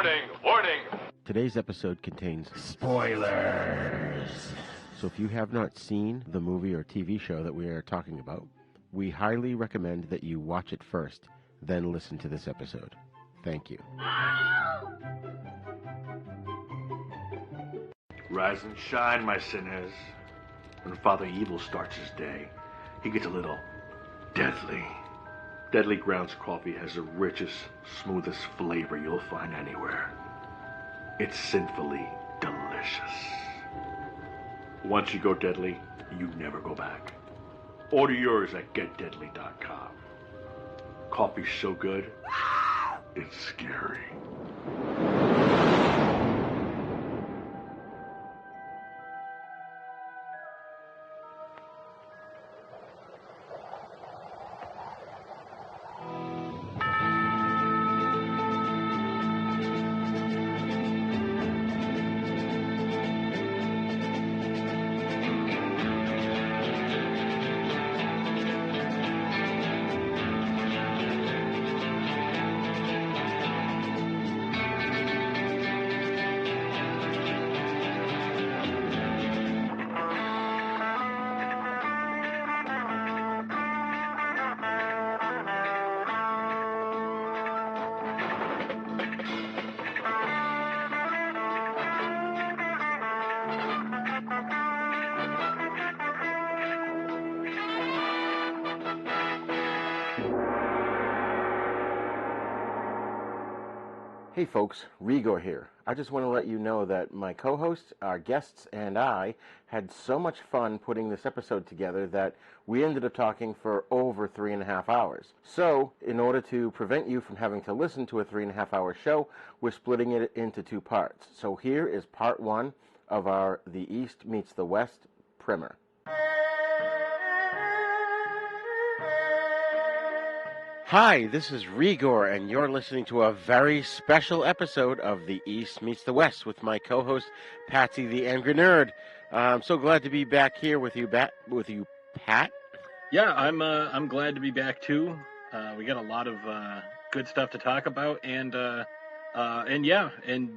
Warning! Warning! Today's episode contains spoilers. So if you have not seen the movie or TV show that we are talking about, we highly recommend that you watch it first, then listen to this episode. Thank you. Rise and shine, my sinners. When Father Evil starts his day, he gets a little deadly. Deadly Grounds coffee has the richest, smoothest flavor you'll find anywhere. It's sinfully delicious. Once you go deadly, you never go back. Order yours at getdeadly.com. Coffee's so good, it's scary. Hey folks, Rigor here. I just want to let you know that my co-hosts, our guests, and I had so much fun putting this episode together that we ended up talking for over 3.5 hours. So, in order to prevent you from having to listen to a 3.5-hour show, we're splitting it into 2 parts. So here is part 1 of our The East Meets the West primer. Hi, this is Rigor, and you're listening to a very special episode of The East Meets the West with my co-host, Patsy the Angry Nerd. I'm so glad to be back here with you, Pat. Yeah, I'm glad to be back too. We got a lot of good stuff to talk about, and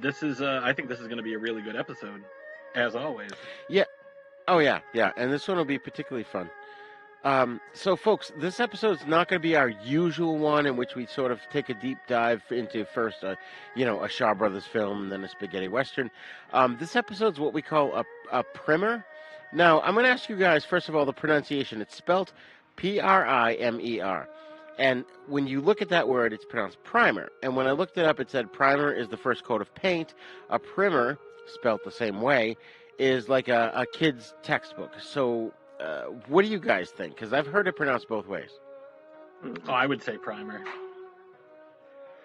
this is I think this is going to be a really good episode, as always. Yeah. Oh yeah, and this one will be particularly fun. So folks, this episode's not going to be our usual one in which we sort of take a deep dive into first, a Shaw Brothers film and then a spaghetti western. This episode's what we call a primer. Now, I'm going to ask you guys, first of all, the pronunciation. It's spelled Primer. And when you look at that word, it's pronounced primer. And when I looked it up, it said primer is the first coat of paint. A primer, spelled the same way, is like a kid's textbook. So what do you guys think? Because I've heard it pronounced both ways. Oh, I would say primer.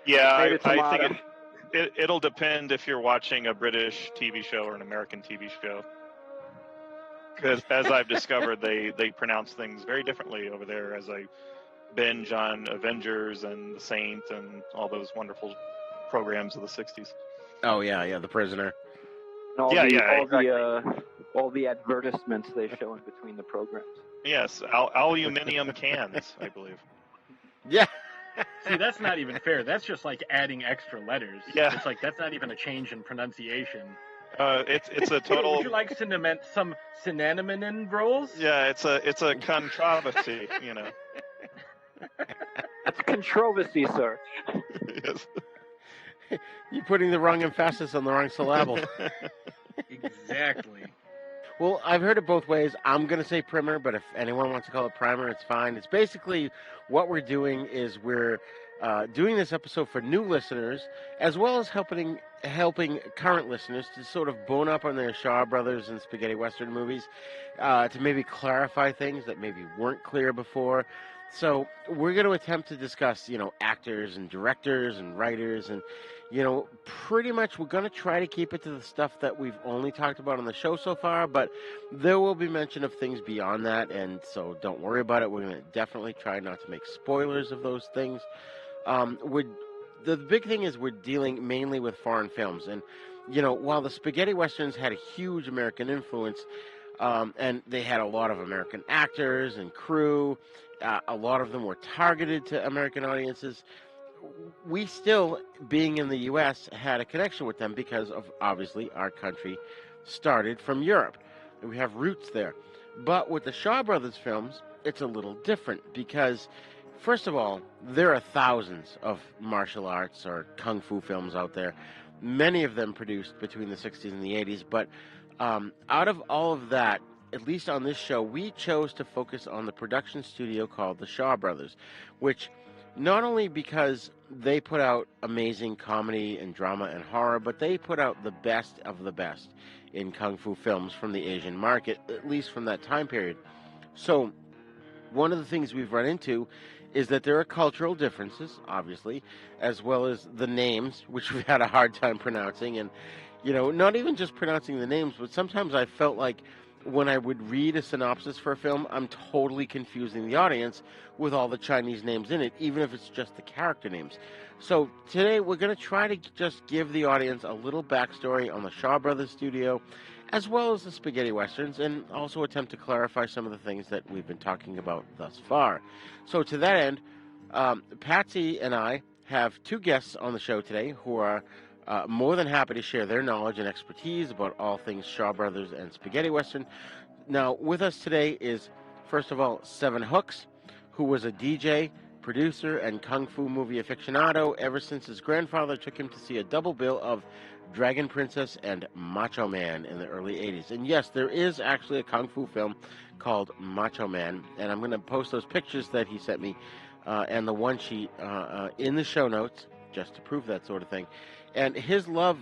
Yeah, I think it'll depend if you're watching a British TV show or an American TV show. Because as I've discovered, they pronounce things very differently over there as I binge on Avengers and The Saint and all those wonderful programs of the 60s. Oh, yeah, The Prisoner. All the advertisements they show in between the programs. Yes, aluminum cans, I believe. Yeah. See, that's not even fair. That's just like adding extra letters. Yeah. It's like that's not even a change in pronunciation. It's a total. Would you like some synonym rolls? Yeah, it's a controversy, It's controversy, sir. Yes. You're putting the wrong emphasis on the wrong syllable. Exactly. Well, I've heard it both ways. I'm going to say primer, but if anyone wants to call it primer, it's fine. It's basically what we're doing is we're doing this episode for new listeners, as well as helping current listeners to sort of bone up on their Shaw Brothers and spaghetti western movies, to maybe clarify things that maybe weren't clear before. So we're going to attempt to discuss, actors and directors and writers and, pretty much we're going to try to keep it to the stuff that we've only talked about on the show so far, but there will be mention of things beyond that, and so don't worry about it. We're going to definitely try not to make spoilers of those things. The big thing is we're dealing mainly with foreign films, and, while the spaghetti westerns had a huge American influence, and they had a lot of American actors and crew, a lot of them were targeted to American audiences. we still, being in the U.S., had a connection with them because of obviously our country started from Europe. And we have roots there. But with the Shaw Brothers films, it's a little different because, first of all, there are thousands of martial arts or kung fu films out there, many of them produced between the 60s and the 80s. But out of all of that, at least on this show, we chose to focus on the production studio called the Shaw Brothers, which not only because they put out amazing comedy and drama and horror, but they put out the best of the best in kung fu films from the Asian market, at least from that time period. So, one of the things we've run into is that there are cultural differences, obviously, as well as the names, which we've had a hard time pronouncing. And, not even just pronouncing the names, but sometimes I felt like when I would read a synopsis for a film, I'm totally confusing the audience with all the Chinese names in it, even if it's just the character names. So today we're going to try to just give the audience a little backstory on the Shaw Brothers studio, as well as the spaghetti westerns, and also attempt to clarify some of the things that we've been talking about thus far. So to that end, Patsy and I have two guests on the show today who are more than happy to share their knowledge and expertise about all things Shaw Brothers and spaghetti western. Now, with us today is, first of all, Sevenhooks, who was a DJ, producer, and kung fu movie aficionado ever since his grandfather took him to see a double bill of Dragon Princess and Macho Man in the early 80s. And yes, there is actually a kung fu film called Macho Man, and I'm going to post those pictures that he sent me and the one sheet in the show notes just to prove that sort of thing. And his love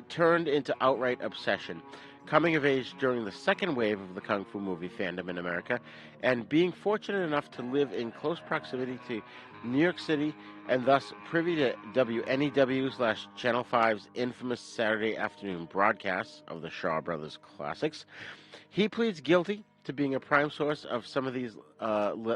turned into outright obsession, coming of age during the second wave of the kung fu movie fandom in America, and being fortunate enough to live in close proximity to New York City, and thus privy to WNEW/Channel 5's infamous Saturday afternoon broadcasts of the Shaw Brothers classics. He pleads guilty to being a prime source of some of these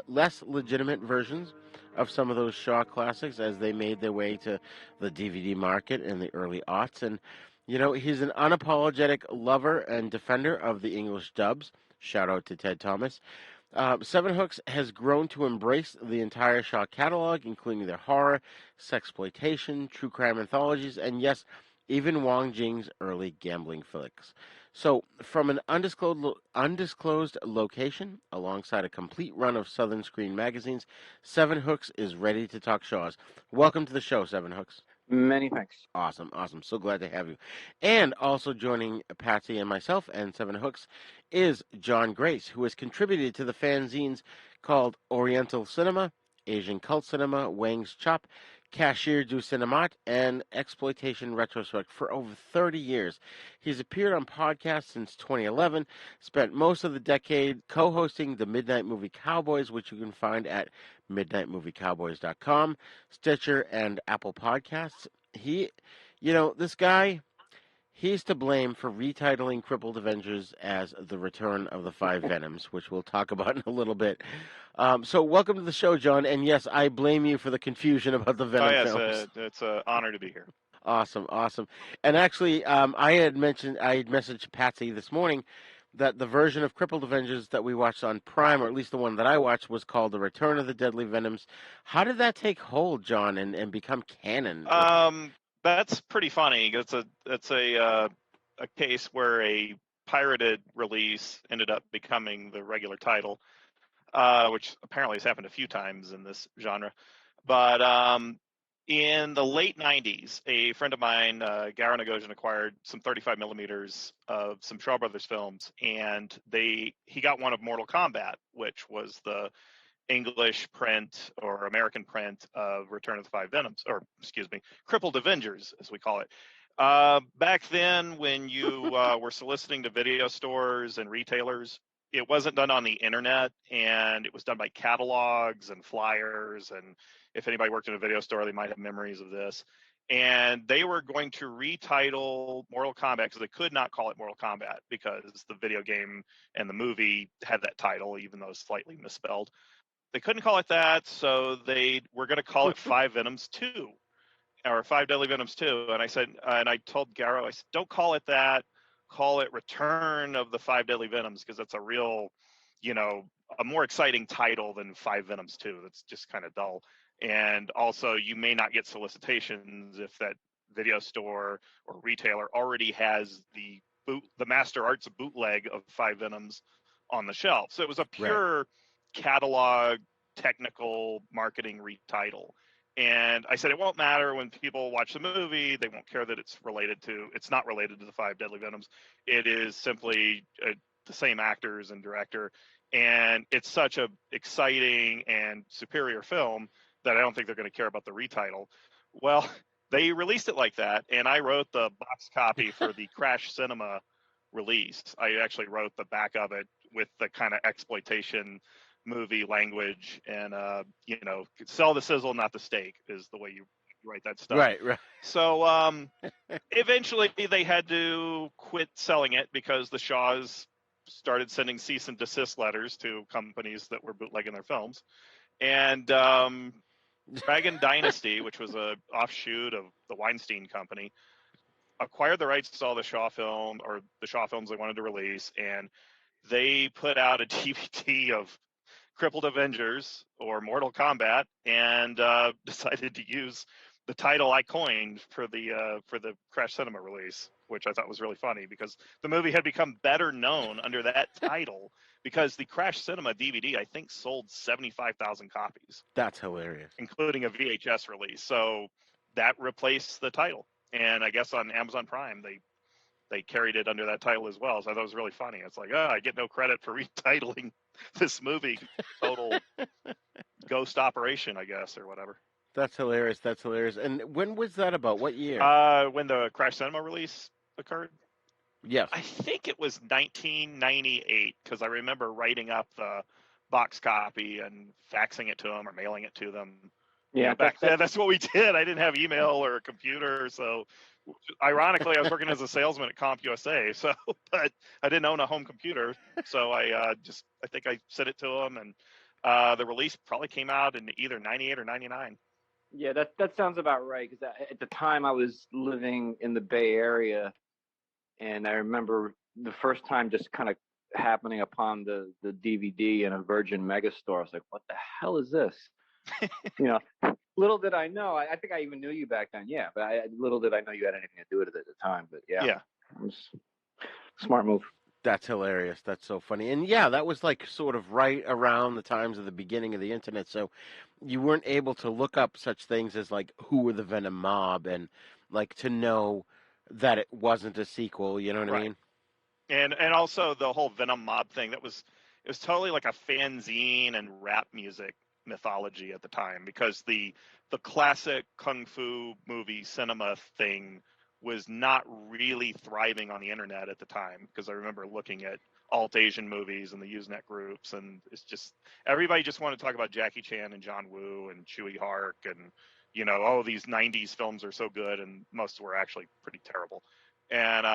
less legitimate versions of some of those Shaw classics as they made their way to the DVD market in the early aughts. And, he's an unapologetic lover and defender of the English dubs. Shout out to Ted Thomas. Sevenhooks has grown to embrace the entire Shaw catalog, including their horror, sexploitation, true crime anthologies, and yes, even Wong Jing's early gambling flicks. So, from an undisclosed location, alongside a complete run of Southern Screen magazines, Sevenhooks is ready to talk Shaws. Welcome to the show, Sevenhooks. Many thanks. Awesome. So glad to have you. And also joining Patsy and myself and Sevenhooks is John Grace, who has contributed to the fanzines called Oriental Cinema, Asian Cult Cinema, Wang's Chop, Cashier du Cinémat, and Exploitation Retrospect for over 30 years. He's appeared on podcasts since 2011, spent most of the decade co-hosting the Midnight Movie Cowboys, which you can find at midnightmoviecowboys.com, Stitcher, and Apple Podcasts. This guy, he's to blame for retitling Crippled Avengers as The Return of the Five Venoms, which we'll talk about in a little bit. So welcome to the show, John. And yes, I blame you for the confusion about the Venom films. It's an honor to be here. Awesome. And actually, I had messaged Patsy this morning that the version of Crippled Avengers that we watched on Prime, or at least the one that I watched, was called The Return of the Deadly Venoms. How did that take hold, John, and become canon? That's pretty funny. It's a case where a pirated release ended up becoming the regular title, which apparently has happened a few times in this genre. But in the late 90s, a friend of mine, Garo Nagosian, acquired some 35 millimeters of some Shaw Brothers films, and he got one of Mortal Kombat, which was the English print or American print of Return of the Five Venoms, or excuse me, Crippled Avengers, as we call it. Back then, when you were soliciting to video stores and retailers, it wasn't done on the internet, and it was done by catalogs and flyers. And if anybody worked in a video store, they might have memories of this. And they were going to retitle Mortal Kombat because they could not call it Mortal Kombat because the video game and the movie had that title, even though it's slightly misspelled. They couldn't call it that, so they were going to call it Five Venoms 2, or Five Deadly Venoms 2. And I told Garo, I said, don't call it that. Call it Return of the Five Deadly Venoms, because that's a real, a more exciting title than Five Venoms 2. That's just kind of dull. And also, you may not get solicitations if that video store or retailer already has the Master Arts bootleg of 5 Venoms on the shelf. So it was a pure catalog, technical marketing retitle. And I said, it won't matter when people watch the movie. They won't care that it's not related to the 5 Deadly Venoms. It is simply the same actors and director. And it's such a exciting and superior film that I don't think they're going to care about the retitle. Well, they released it like that, and I wrote the box copy for the Crash Cinema release. I actually wrote the back of it with the kind of exploitation movie language, and sell the sizzle, not the steak, is the way you write that stuff. Right. So eventually they had to quit selling it because the Shaws started sending cease and desist letters to companies that were bootlegging their films. And Dragon Dynasty, which was an offshoot of the Weinstein Company, acquired the rights to all the Shaw films they wanted to release, and they put out a DVD of Crippled Avengers or Mortal Kombat, and decided to use the title I coined for the Crash Cinema release, which I thought was really funny because the movie had become better known under that title because the Crash Cinema DVD, I think, sold 75,000 copies. That's hilarious. Including a VHS release. So that replaced the title. And I guess on Amazon Prime, they carried it under that title as well. So I thought it was really funny. It's like, I get no credit for retitling this movie. Total ghost operation, I guess, or whatever. That's hilarious. And when was that about? What year? When the Crash Cinema release occurred? Yes. I think it was 1998, because I remember writing up the box copy and faxing it to them or mailing it to them. Yeah, back then, that's what we did. I didn't have email or a computer, so ironically, I was working as a salesman at CompUSA. So, but I didn't own a home computer, so I think I sent it to them, and the release probably came out in either 98 or 99. Yeah, that sounds about right. Because at the time I was living in the Bay Area, and I remember the first time just kind of happening upon the DVD in a Virgin Megastore. I was like, "What the hell is this?" Little did I know. I think I even knew you back then. Yeah, but little did I know you had anything to do with it at the time. But yeah, it was a smart move. That's hilarious. That's so funny. And yeah, that was like sort of right around the times of the beginning of the internet. So you weren't able to look up such things as like who were the Venom Mob and like to know that it wasn't a sequel. You know what I mean? And also the whole Venom Mob thing, it was totally like a fanzine and rap music mythology at the time, because the classic kung fu movie cinema thing was not really thriving on the internet at the time, because I remember looking at alt Asian movies and the Usenet groups, and it's just everybody just wanted to talk about Jackie Chan and John Woo and Chewie Hark, and these 90s films are so good, and most were actually pretty terrible. And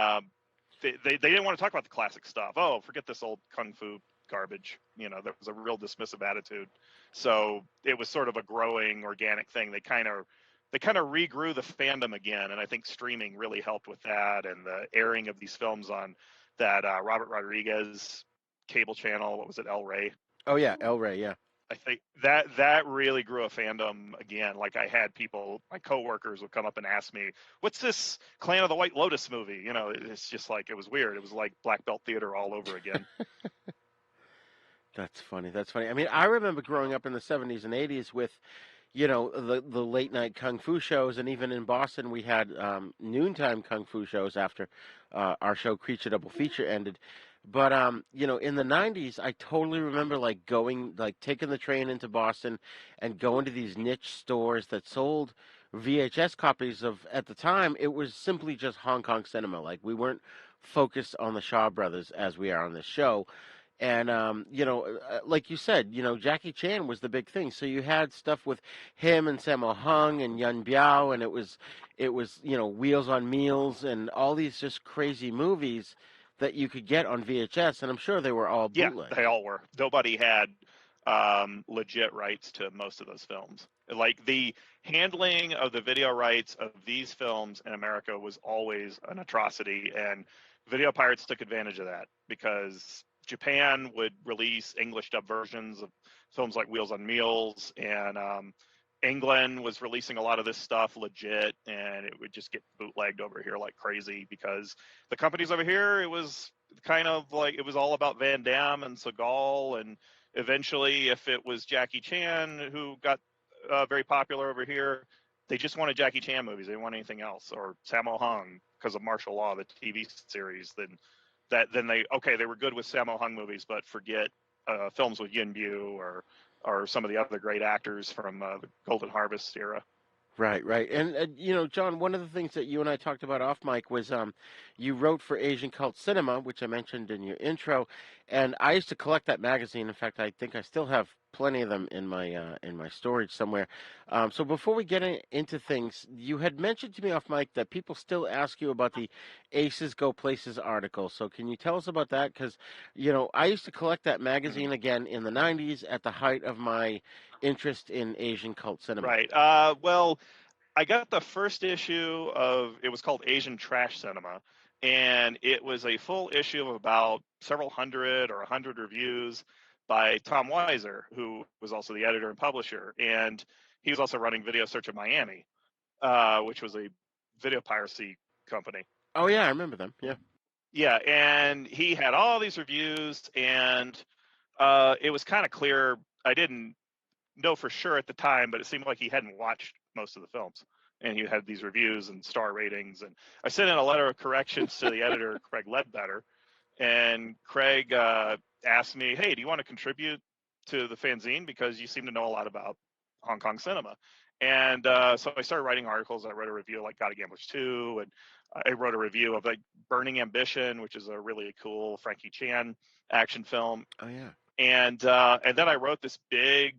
they didn't want to talk about the classic stuff. Oh, forget this old kung fu garbage. There was a real dismissive attitude. So it was sort of a growing organic thing. They kind of regrew the fandom again, and I think streaming really helped with that, and the airing of these films on that Robert Rodriguez cable channel. What was it, El Rey? Oh yeah, El Rey. Yeah. I think that really grew a fandom again. Like I had people, my coworkers would come up and ask me, "What's this Clan of the White Lotus movie?" It's just like, it was weird. It was like Black Belt Theater all over again. That's funny. I mean, I remember growing up in the 70s and 80s with, the late night kung fu shows, and even in Boston we had noontime kung fu shows after our show Creature Double Feature ended. But in the 90s, I totally remember taking the train into Boston and going to these niche stores that sold VHS copies of, at the time, it was simply just Hong Kong cinema. Like, we weren't focused on the Shaw Brothers as we are on this show. And, like you said, Jackie Chan was the big thing. So you had stuff with him and Sammo Hung and Yun Biao, and it was Wheels on Meals and all these just crazy movies that you could get on VHS, and I'm sure they were all bootleg. Yeah, they all were. Nobody had legit rights to most of those films. Like, the handling of the video rights of these films in America was always an atrocity, and video pirates took advantage of that, because Japan would release English dub versions of films like Wheels on Meals, and England was releasing a lot of this stuff legit, and it would just get bootlegged over here like crazy because the companies over here, it was kind of like it was all about Van Damme and Seagal, and eventually, if it was Jackie Chan who got very popular over here, they just wanted Jackie Chan movies. They didn't want anything else, or Sammo Hung because of Martial Law, the TV series. Then they were good with Sammo Hung movies, but forget films with Yin Bu or some of the other great actors from the Golden Harvest era. Right, right. And, John, one of the things that you and I talked about off mic was you wrote for Asian Cult Cinema, which I mentioned in your intro, and I used to collect that magazine. In fact, I think I still have plenty of them in my storage somewhere. So before we get into things, you had mentioned to me off mic that people still ask you about the Aces Go Places article. So can you tell us about that? Because, I used to collect that magazine again in the 90s at the height of my interest in Asian Cult Cinema. Right. Well, I got the first issue of, it was called Asian Trash Cinema, and it was a full issue of about several hundred or 100 reviews by Tom Weiser, who was also the editor and publisher, and he was also running Video Search of Miami, which was a video piracy company. Oh yeah, I remember them. Yeah. Yeah, and he had all these reviews, and it was kind of clear. I didn't know for sure at the time, but it seemed like he hadn't watched most of the films, and he had these reviews and star ratings. And I sent in a letter of corrections to the editor, Craig Ledbetter, and Craig asked me, "Hey, do you want to contribute to the fanzine because you seem to know a lot about Hong Kong cinema?" And so I started writing articles. I wrote a review of, like, God of Gamblers 2, and I wrote a review of, like, Burning Ambition, which is a really cool Frankie Chan action film. Oh yeah. And then I wrote this big,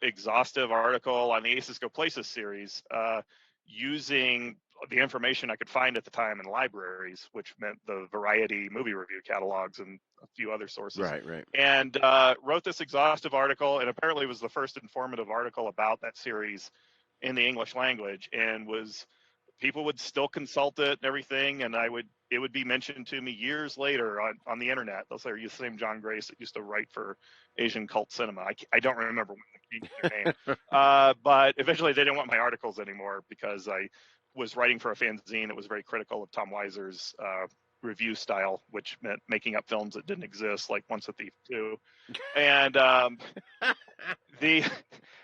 exhaustive article on the Aces Go Places series, using the information I could find at the time in libraries, which meant the Variety movie review catalogs and a few other sources. Right, right. And wrote this exhaustive article, and apparently it was the first informative article about that series in the English language, and people would still consult it and everything, and it would be mentioned to me years later on the internet. They'll say, "Are you the same John Grace that used to write for Asian Cult Cinema?" I don't remember their name. But eventually they didn't want my articles anymore because I was writing for a fanzine that was very critical of Tom Weiser's review style, which meant making up films that didn't exist, like Once a Thief 2. And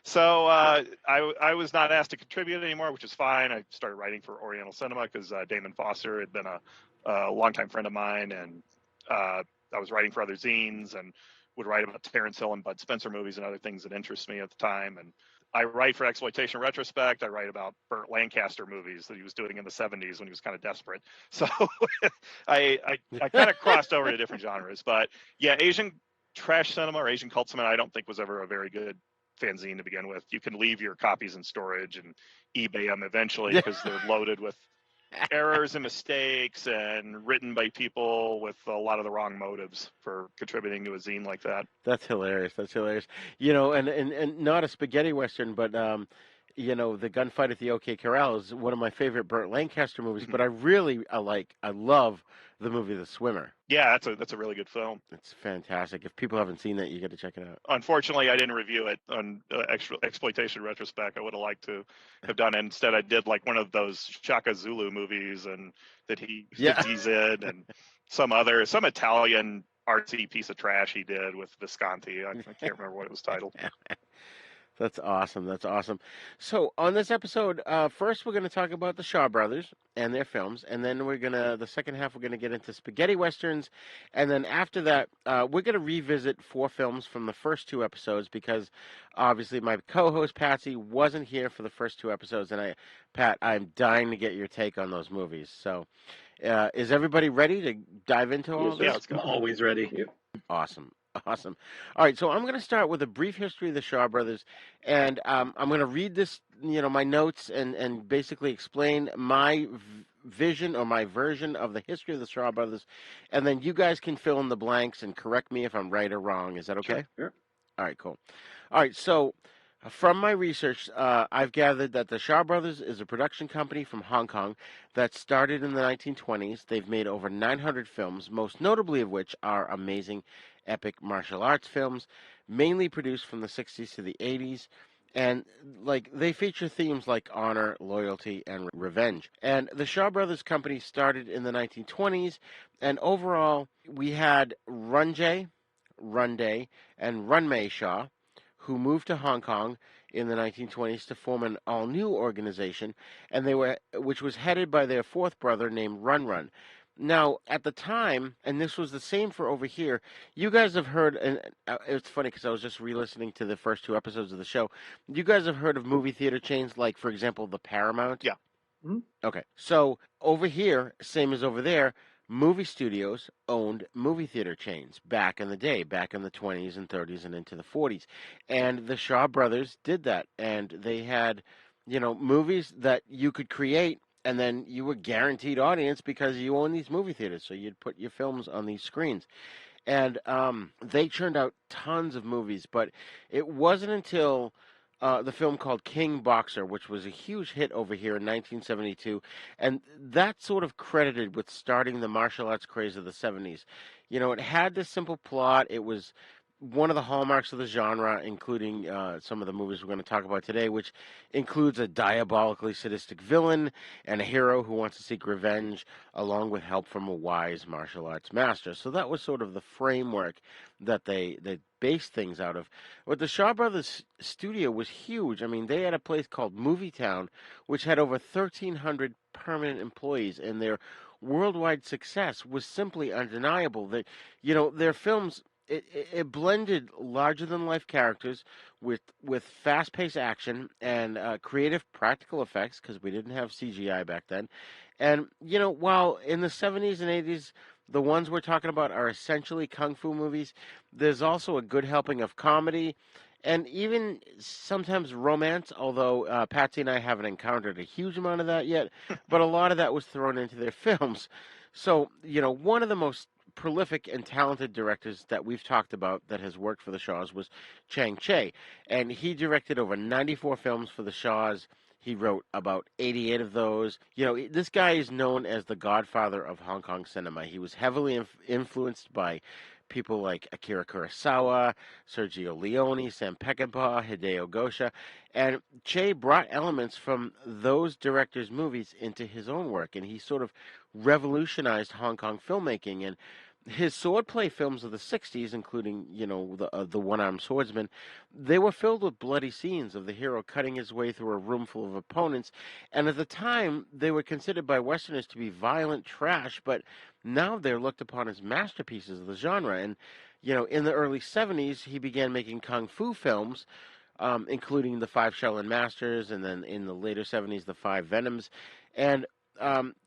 so I was not asked to contribute anymore, which is fine. I started writing for Oriental Cinema because Damon Foster had been a longtime friend of mine, and I was writing for other zines and would write about Terrence Hill and Bud Spencer movies and other things that interest me at the time. And I write for Exploitation Retrospect. I write about Burt Lancaster movies that he was doing in the 70s when he was kind of desperate. So I kind of crossed over to different genres. But yeah, Asian Trash Cinema or Asian Cult Cinema, I don't think was ever a very good fanzine to begin with. You can leave your copies in storage and eBay them eventually because they're loaded with errors and mistakes and written by people with a lot of the wrong motives for contributing to a zine like that. That's hilarious. That's hilarious. And not a spaghetti western, but the Gunfight at the OK Corral is one of my favorite Burt Lancaster movies. But I love the movie The Swimmer. Yeah, that's a really good film. It's fantastic. If people haven't seen that, you got to check it out. Unfortunately, I didn't review it on Exploitation Retrospect. I would have liked to have done it. Instead, I did like one of those Shaka Zulu movies and that he's in, and some Italian artsy piece of trash he did with Visconti. I can't remember what it was titled. That's awesome. That's awesome. So on this episode, first we're going to talk about the Shaw Brothers and their films, and then the second half we're going to get into spaghetti westerns, and then after that we're going to revisit 4 films from the first 2 episodes because obviously my co-host Patsy wasn't here for the first 2 episodes, and Pat, I'm dying to get your take on those movies. So is everybody ready to dive into all of this? Yeah, I'm always ready. Yep. Awesome. Awesome. All right, so I'm going to start with a brief history of the Shaw Brothers, and I'm going to read this, my notes, and basically explain my vision or my version of the history of the Shaw Brothers, and then you guys can fill in the blanks and correct me if I'm right or wrong. Is that okay? Sure. All right, cool. All right, so from my research, I've gathered that the Shaw Brothers is a production company from Hong Kong that started in the 1920s. They've made over 900 films, most notably of which are amazing epic martial arts films, mainly produced from the 60s to the 80s. And like they feature themes like honor, loyalty, and revenge. And the Shaw Brothers Company started in the 1920s, and overall we had Runjay, Runday, and Runmei Shaw, who moved to Hong Kong in the 1920s to form an all-new organization, and which was headed by their fourth brother named Run Run. Now, at the time, and this was the same for over here, you guys have heard, and it's funny because I was just re-listening to the first two episodes of the show. You guys have heard of movie theater chains like, for example, the Paramount? Yeah. Mm-hmm. Okay, so over here, same as over there, movie studios owned movie theater chains back in the day, back in the 20s and 30s and into the 40s. And the Shaw brothers did that. And they had, movies that you could create, and then you were guaranteed audience because you own these movie theaters. So you'd put your films on these screens. And they churned out tons of movies, but it wasn't until the film called King Boxer, which was a huge hit over here in 1972, and that's sort of credited with starting the martial arts craze of the 70s. It had this simple plot. It was one of the hallmarks of the genre, including some of the movies we're going to talk about today, which includes a diabolically sadistic villain and a hero who wants to seek revenge, along with help from a wise martial arts master. So that was sort of the framework that they based things out of. But the Shaw Brothers studio was huge. I mean, they had a place called Movie Town, which had over 1,300 permanent employees, and their worldwide success was simply undeniable. That their films. It blended larger than life characters with fast paced action and creative practical effects because we didn't have CGI back then. And while in the 70s and 80s the ones we're talking about are essentially kung fu movies, there's also a good helping of comedy and even sometimes romance, although Patsy and I haven't encountered a huge amount of that yet, but a lot of that was thrown into their films. So, one of the most prolific and talented directors that we've talked about that has worked for the Shaws was Chang Cheh, and he directed over 94 films for the Shaws. He wrote about 88 of those. This guy is known as the godfather of Hong Kong cinema. He was heavily influenced by people like Akira Kurosawa, Sergio Leone, Sam Peckinpah, Hideo Gosha, and Che brought elements from those directors' movies into his own work, and he sort of revolutionized Hong Kong filmmaking. And his swordplay films of the 60s, including, the One-Armed Swordsman, they were filled with bloody scenes of the hero cutting his way through a room full of opponents. And at the time, they were considered by Westerners to be violent trash, but now they're looked upon as masterpieces of the genre. And, in the early 70s, he began making kung fu films, including the Five Shaolin Masters, and then in the later 70s, the Five Venoms. And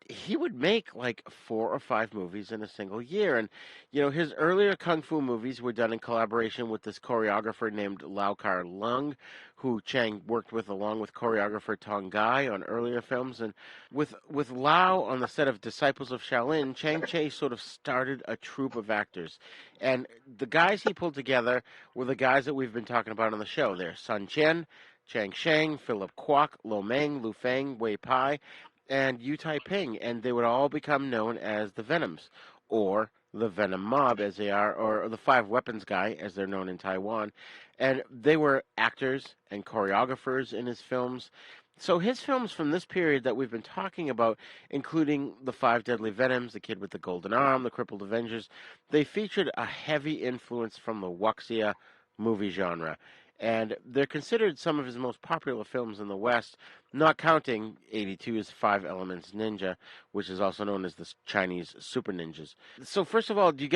he would make like 4 or 5 movies in a single year. And, his earlier kung fu movies were done in collaboration with this choreographer named Lau Kar Lung, who Chang worked with along with choreographer Tong Gai on earlier films. And with Lau on the set of Disciples of Shaolin, Chang Cheh sort of started a troupe of actors. And the guys he pulled together were the guys that we've been talking about on the show. They're Sun Chen, Chang Sheng, Philip Kwok, Lo Meng, Lu Feng, Wei Pai, and Yu Tai Ping, and they would all become known as the Venoms, or the Venom Mob as they are, or the Five Weapons Guy as they're known in Taiwan. And they were actors and choreographers in his films. So his films from this period that we've been talking about, including the Five Deadly Venoms, The Kid with the Golden Arm, The Crippled Avengers, they featured a heavy influence from the wuxia movie genre. And they're considered some of his most popular films in the West, not counting 82's Five Elements Ninja, which is also known as the Chinese Super Ninjas. So first of all, do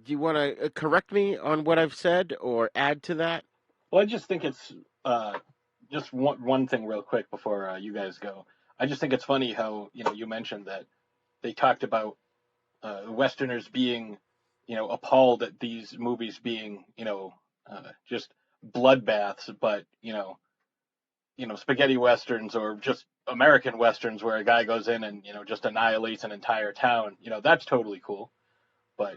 you want to correct me on what I've said or add to that? Well, I just think it's just one thing real quick before you guys go. I just think it's funny how you mentioned that they talked about Westerners being appalled at these movies being just bloodbaths, but spaghetti westerns or just American westerns where a guy goes in and just annihilates an entire town. That's totally cool. But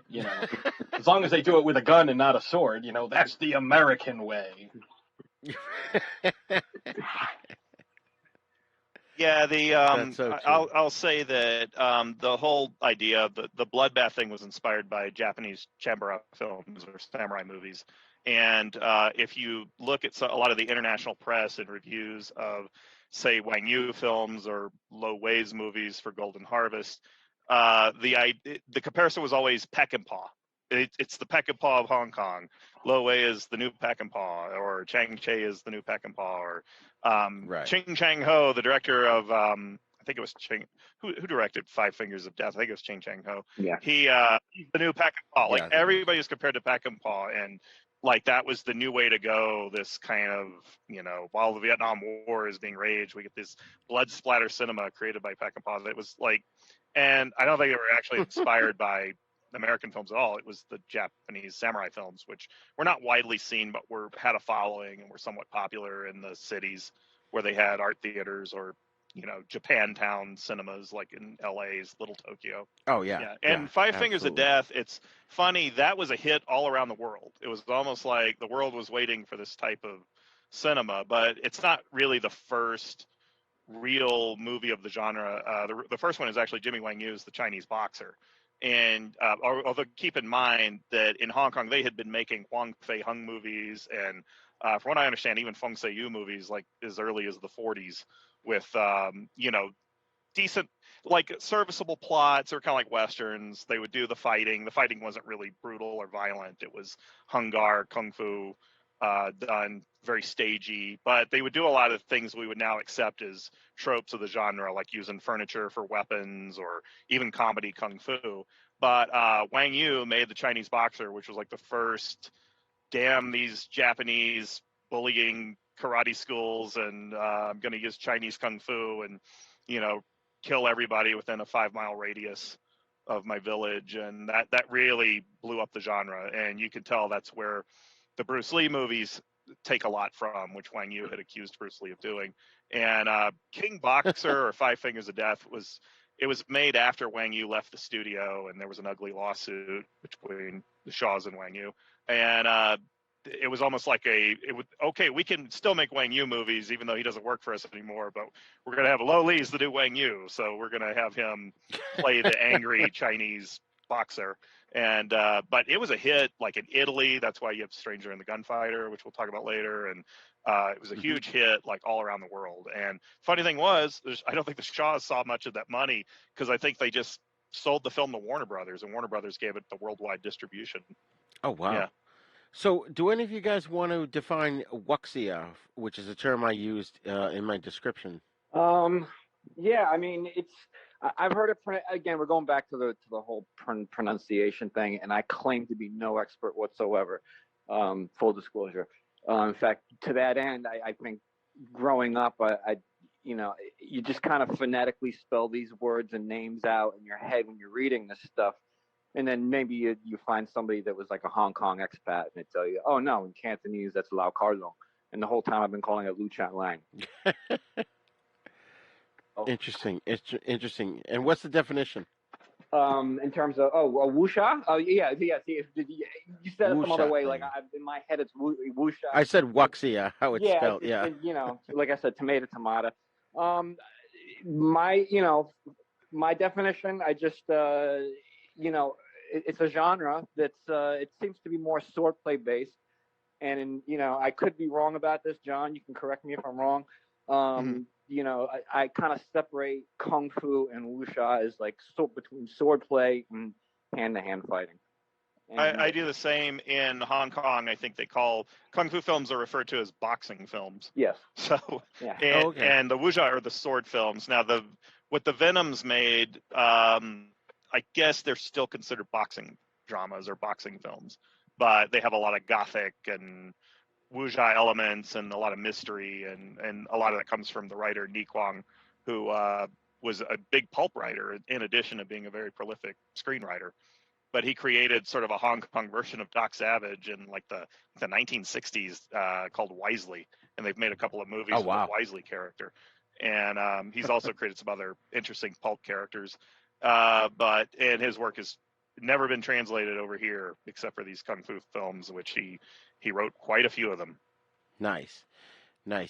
as long as they do it with a gun and not a sword, that's the American way. Yeah, That's so true. I'll say that the whole idea of the bloodbath thing was inspired by Japanese samurai films or samurai movies, And if you look at a lot of the international press and reviews of, say, Wang Yu films or Lo Wei's movies for Golden Harvest, the comparison was always Peck and Paw. It's the Peck and Paw of Hong Kong. Lo Wei is the new Peck and Paw, or Chang Cheh is the new Peck and Paw, or Right. Ching Chang Ho, the director of I think it was Ching, who directed Five Fingers of Death. I think it was Ching Chang Ho. Yeah. He's the new Peck and Paw. Yeah, Like I think it was. everybody's compared to Peck and Paw, and like that was the new way to go. This kind of, while the Vietnam War is being raged, we get this blood splatter cinema created by Peck and Paw. It was like, and I don't think they were actually inspired by American films at all. It was the Japanese samurai films, which were not widely seen, but had a following and were somewhat popular in the cities where they had art theaters, or Japantown cinemas, like in LA's Little Tokyo. Oh yeah. And Five Fingers of absolutely. Death, it's funny, that was a hit all around the world. It was almost like the world was waiting for this type of cinema, but it's not really the first real movie of the genre. The first one is actually Jimmy Wang Yu's The Chinese Boxer. And although keep in mind that in Hong Kong they had been making Huang Fei Hung movies, and from what I understand, even Feng Sei Yu movies, like as early as the 40s, with decent, like serviceable plots, or kind of like westerns. They would do the fighting. The fighting wasn't really brutal or violent. It was hung gar, kung fu, done very stagey. But they would do a lot of things we would now accept as tropes of the genre, like using furniture for weapons, or even comedy kung fu. But Wang Yu made The Chinese Boxer, which was like the first, damn these Japanese bullying karate schools, and I'm going to use Chinese kung fu and, kill everybody within a 5-mile radius of my village. And that really blew up the genre. And you could tell that's where the Bruce Lee movies take a lot from, which Wang Yu had accused Bruce Lee of doing. And King Boxer, or Five Fingers of Death, was made after Wang Yu left the studio, and there was an ugly lawsuit between the Shaws and Wang Yu. And it was almost like okay, we can still make Wang Yu movies even though he doesn't work for us anymore, but we're going to have Lo Lee's the new Wang Yu, so we're going to have him play the angry Chinese boxer. And but it was a hit, like in Italy. That's why you have Stranger in the Gunfighter, which we'll talk about later. And it was a huge hit, like all around the world. And funny thing was, I don't think the Shaws saw much of that money, because I think they just sold the film to Warner Brothers, and Warner Brothers gave it the worldwide distribution. Oh wow. Yeah. So, do any of you guys want to define wuxia, which is a term I used in my description? Yeah, I mean, I've heard it. Again, we're going back to the whole pronunciation thing, and I claim to be no expert whatsoever. Full disclosure. In fact, to that end, I think growing up, you just kind of phonetically spell these words and names out in your head when you're reading this stuff. And then maybe you find somebody that was like a Hong Kong expat, and they tell you, oh, no, in Cantonese, that's Lao Carlong. And the whole time I've been calling it Lu Chan Lang. Interesting. Interesting. And what's the definition? In terms of, wuxia? Oh, yeah. See, you said it some other way. Like, in my head, it's wuxia. I said wuxia, how it's spelled, yeah. Like I said, tomato. My definition, I just, it's a genre that's it seems to be more swordplay based, and I could be wrong about this, John. You can correct me if I'm wrong. I kind of separate kung fu and wuxia as like between swordplay and hand-to-hand fighting. And I do the same in Hong Kong. I think they call kung fu films are referred to as boxing films. Yes. So yeah. And the wuxia are the sword films. Now what the Venoms made, I guess they're still considered boxing dramas or boxing films, but they have a lot of gothic and wuxia elements and a lot of mystery, and a lot of that comes from the writer Ni Kuang, who was a big pulp writer in addition to being a very prolific screenwriter. But he created sort of a Hong Kong version of Doc Savage in like the 1960s called Wisely, and they've made a couple of movies with the Wisely character. And he's also created some other interesting pulp characters. But his work has never been translated over here except for these kung fu films, which he wrote quite a few of them. Nice.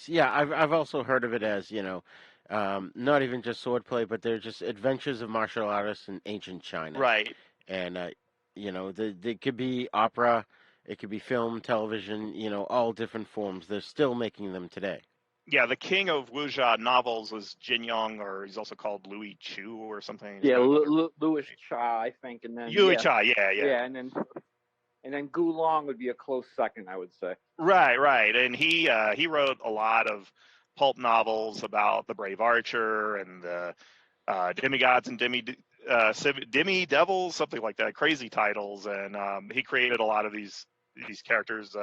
Yeah, I've also heard of it as not even just swordplay, but they're just adventures of martial artists in ancient China. Right. And they could be opera, It could be film, television, all different forms. They're still making them today. Yeah, the king of wuxia novels was Jin Yong, or he's also called Louis Chu or something. Yeah, Louis Cha, I think, and then Louis Cha, yeah. Yeah, and then Gu Long would be a close second, I would say. Right, and he wrote a lot of pulp novels about the brave archer and the demigods and demi devils, something like that, crazy titles, and he created a lot of these characters.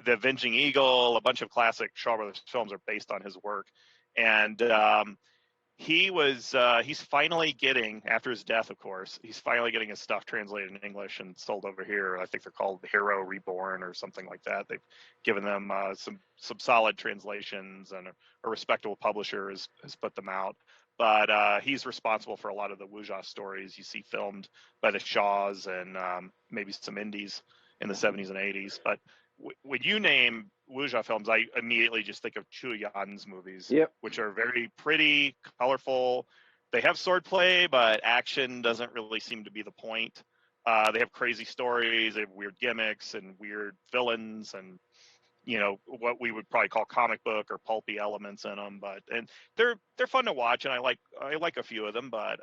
The Avenging Eagle, a bunch of classic Shaw Brothers films are based on his work, and he's finally getting, after his death, of course, he's finally getting his stuff translated in English and sold over here. I think they're called Hero Reborn or something like that. They've given them some solid translations, and a respectable publisher has put them out. But he's responsible for a lot of the wuxia stories you see filmed by the Shaws and maybe some indies in the 70s and 80s. But when you name wuxia films, I immediately just think of Chu Yan's movies, Yep. which are very pretty, colorful. They have swordplay, but action doesn't really seem to be the point. They have crazy stories, they have weird gimmicks and weird villains, and what we would probably call comic book or pulpy elements in them. And they're fun to watch, and I like a few of them, but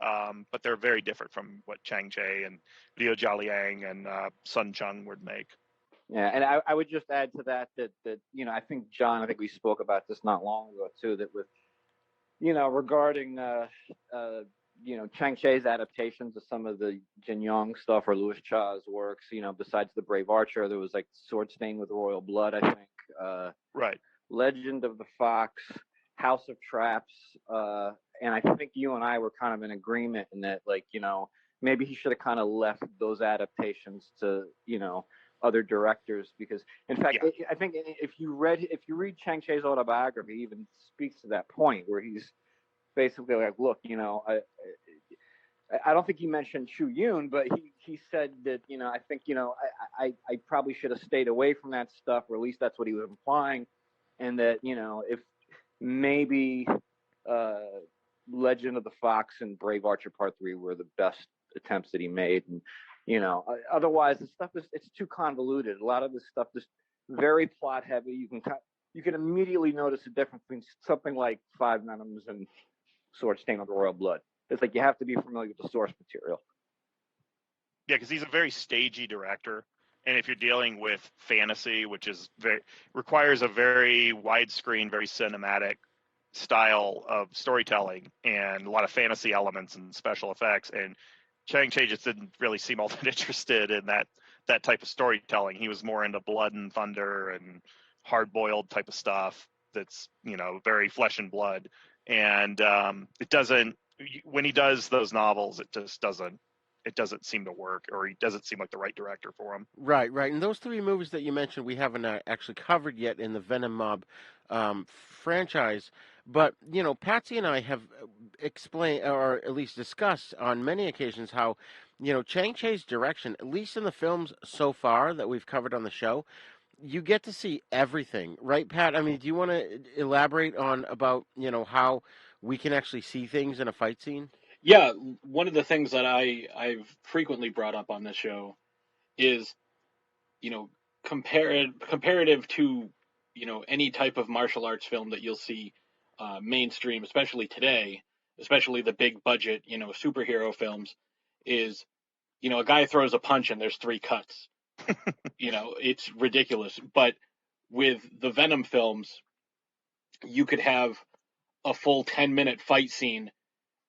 they're very different from what Chang Cheh and Liu Jialiang and Sun Chung would make. Yeah, and I would just add to that I think John, I think we spoke about this not long ago too, that with regarding Chang Cheh's adaptations of some of the Jin Yong stuff or Louis Cha's works, besides The Brave Archer, there was like Sword Stained with Royal Blood, I think. Right. Legend of the Fox, House of Traps, and I think you and I were kind of in agreement in that, maybe he should have kind of left those adaptations to, other directors, because in fact, yeah. I think if you read Chang Cheh's autobiography, he even speaks to that point where he's basically like, look, I don't think he mentioned Chu Yun, but he said that, I think, I probably should have stayed away from that stuff, or at least that's what he was implying. And that, if maybe Legend of the Fox and Brave Archer Part 3 were the best attempts that he made. And, otherwise the stuff it's too convoluted. A lot of this stuff is very plot heavy. You can immediately notice the difference between something like Five Venoms and Sword Stained with Royal Blood. It's like you have to be familiar with the source material. Yeah, because he's a very stagey director, and if you're dealing with fantasy, which is requires a very widescreen, very cinematic style of storytelling and a lot of fantasy elements and special effects, and Chang Cheh just didn't really seem all that interested in that type of storytelling. He was more into blood and thunder and hard-boiled type of stuff that's very flesh and blood. And it doesn't, when he does those novels, it just doesn't seem to work, or he doesn't seem like the right director for him. Right. And those three movies that you mentioned, we haven't actually covered yet in the Venom Mob franchise. But, Patsy and I have explained, or at least discussed on many occasions, how, Chang Cheh's direction, at least in the films so far that we've covered on the show, you get to see everything, right, Pat? I mean, do you want to elaborate on about, how we can actually see things in a fight scene? Yeah, one of the things that I've frequently brought up on this show is, comparative to, any type of martial arts film that you'll see mainstream, especially today, especially the big budget, superhero films, is, a guy throws a punch and there's 3 cuts. It's ridiculous. But with the Venom films, you could have a full 10-minute fight scene,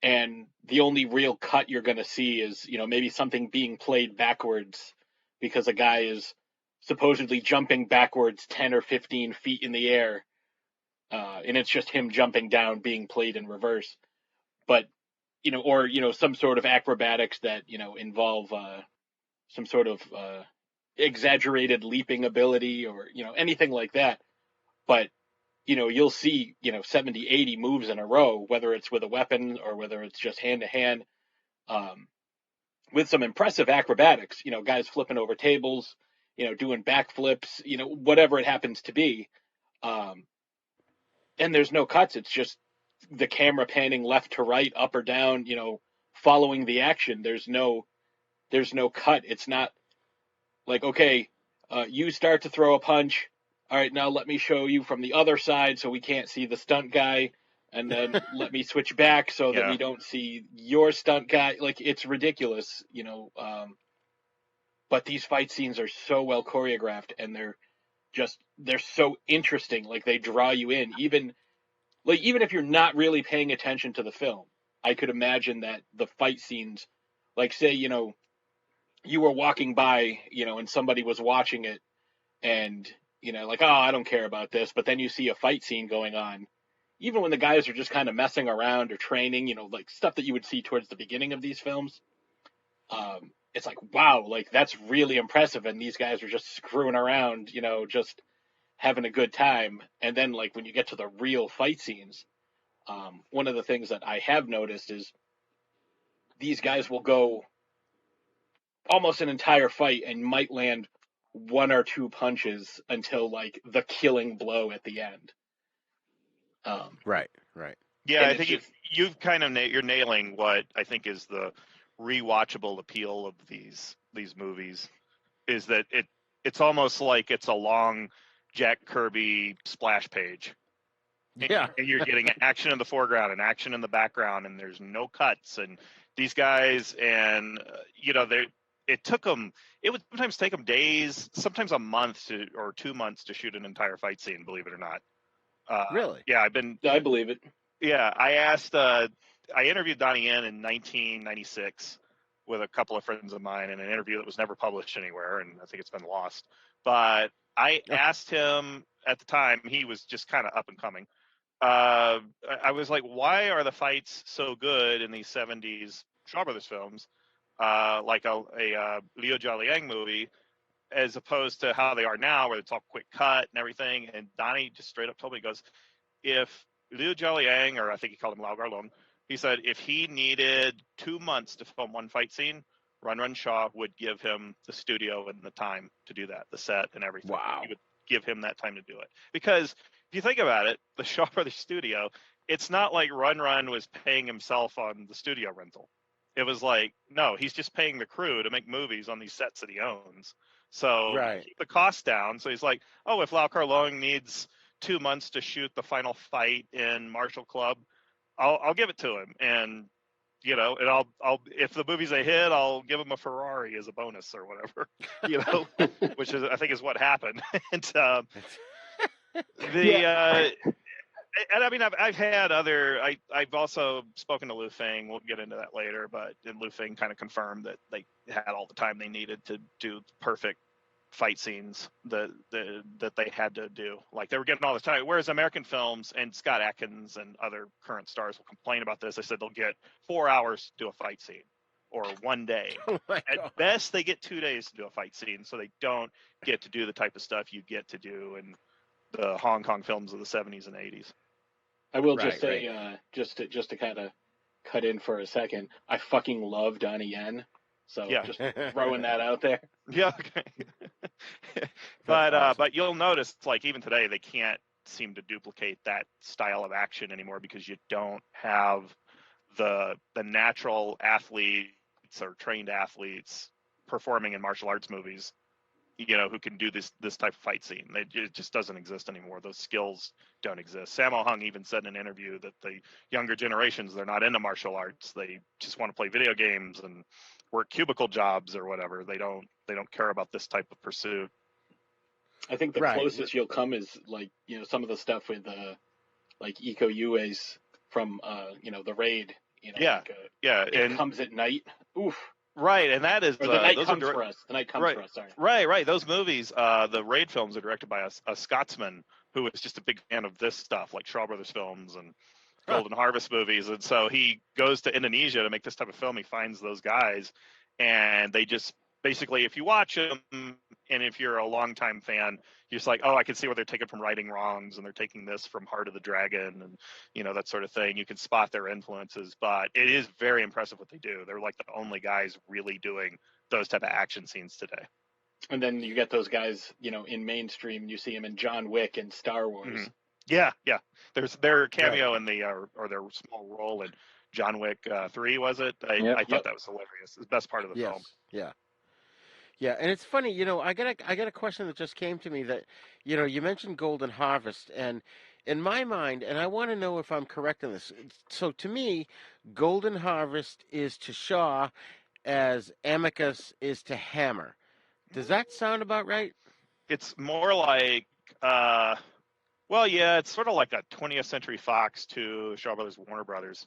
and the only real cut you're going to see is, maybe something being played backwards because a guy is supposedly jumping backwards 10 or 15 feet in the air, and it's just him jumping down being played in reverse. But, or, some sort of acrobatics that, involve some sort of exaggerated leaping ability, or, anything like that. But, you'll see, 70, 80 moves in a row, whether it's with a weapon or whether it's just hand to hand, with some impressive acrobatics, guys flipping over tables, doing backflips, whatever it happens to be. And there's no cuts. It's just the camera panning left to right, up or down, following the action. There's no cut. It's not like, okay, you start to throw a punch. All right, now let me show you from the other side so we can't see the stunt guy, and then let me switch back so that we don't see your stunt guy. Like, it's ridiculous, you know. But these fight scenes are so well choreographed, and they're so interesting. Like, they draw you in, even if you're not really paying attention to the film. I could imagine that the fight scenes, like, say, you know, you were walking by, you know, and somebody was watching it, and, you know, like, oh, I don't care about this, but then you see a fight scene going on, even when the guys are just kind of messing around or training, you know, like stuff that you would see towards the beginning of these films. It's like, wow, like, that's really impressive, and these guys are just screwing around, you know, just having a good time. And then, like, when you get to the real fight scenes, one of the things that I have noticed is these guys will go almost an entire fight and might land one or two punches until, like, the killing blow at the end. Right. Yeah, I think you've kind of you're nailing what I think is the rewatchable appeal of these movies, is that it's almost like it's a long Jack Kirby splash page. Yeah. And you're getting action in the foreground and action in the background, and there's no cuts. And these guys, and you know, it would sometimes take them days, sometimes a month or 2 months to shoot an entire fight scene, believe it or not. Really? Yeah, I believe it. Yeah, I interviewed Donnie Yen in 1996 with a couple of friends of mine in an interview that was never published anywhere, and I think it's been lost. But I asked him at the time, he was just kind of up and coming. I was like, why are the fights so good in these 70s Shaw Brothers films, like a Liu Jialiang movie, as opposed to how they are now, where it's all quick cut and everything? And Donnie just straight up told me, he goes, if Liu Jialiang, or I think he called him Lau Garlong, he said if he needed 2 months to film one fight scene, Run Shaw would give him the studio and the time to do that, the set and everything. Wow. He would give him that time to do it. Because if you think about it, the Shaw Brothers studio, it's not like Run was paying himself on the studio rental. It was like, no, he's just paying the crew to make movies on these sets that he owns. So keep the cost down. So he's like, oh, if Lau Garlong needs 2 months to shoot the final fight in Martial Club, I'll give it to him. And you know, and I'll if the movie's a hit, I'll give him a Ferrari as a bonus or whatever, you know, which is, I think, is what happened. And and I mean, I've also spoken to Lu Feng. We'll get into that later, but Lu Feng kind of confirmed that they had all the time they needed to do perfect fight scenes that they had to do. Like, they were getting all the time, whereas American films, and Scott Adkins and other current stars will complain about this, they said they'll get 4 hours to do a fight scene, or 1 day. At best they get 2 days to do a fight scene, so they don't get to do the type of stuff you get to do in the Hong Kong films of the 70s and 80s. I will just say, just to kind of cut in for a second, I fucking love Donnie Yen. So just throwing that out there. Yeah. Okay. But you'll notice, like, even today, they can't seem to duplicate that style of action anymore, because you don't have the natural athletes or trained athletes performing in martial arts movies, you know, who can do this type of fight scene. It just doesn't exist anymore. Those skills don't exist. Sammo Hung even said in an interview that the younger generations, they're not into martial arts. They just want to play video games and work cubicle jobs or whatever. They don't care about this type of pursuit. I think the closest you'll come is, like, you know, some of the stuff with like Iko Uwais from you know, The Raid. You know, it comes at night. Oof. Right, and that is or The Night Comes for Us. The Night Comes for Us. Sorry. Right. Those movies, the Raid films, are directed by a Scotsman who is just a big fan of this stuff, like Shaw Brothers films and Golden Harvest movies. And so he goes to Indonesia to make this type of film. He finds those guys, and they just basically, if you watch them, and if you're a longtime fan, you're just like, oh, I can see where they're taking from Righting Wrongs, and they're taking this from Heart of the Dragon, and, you know, that sort of thing. You can spot their influences, but it is very impressive what they do. They're like the only guys really doing those type of action scenes today. And then you get those guys, you know, in mainstream. You see them in John Wick and Star Wars. Mm-hmm. Yeah. There's their cameo in the or their small role in John Wick 3, was it? I thought that was hilarious. It's the best part of the film. Yeah, and it's funny, I got a question that just came to me that, you mentioned Golden Harvest, and in my mind, and I want to know if I'm correct in this. So to me, Golden Harvest is to Shaw as Amicus is to Hammer. Does that sound about right? It's more like, uh, well, yeah, it's sort of like a 20th Century Fox to Shaw Brothers Warner Brothers,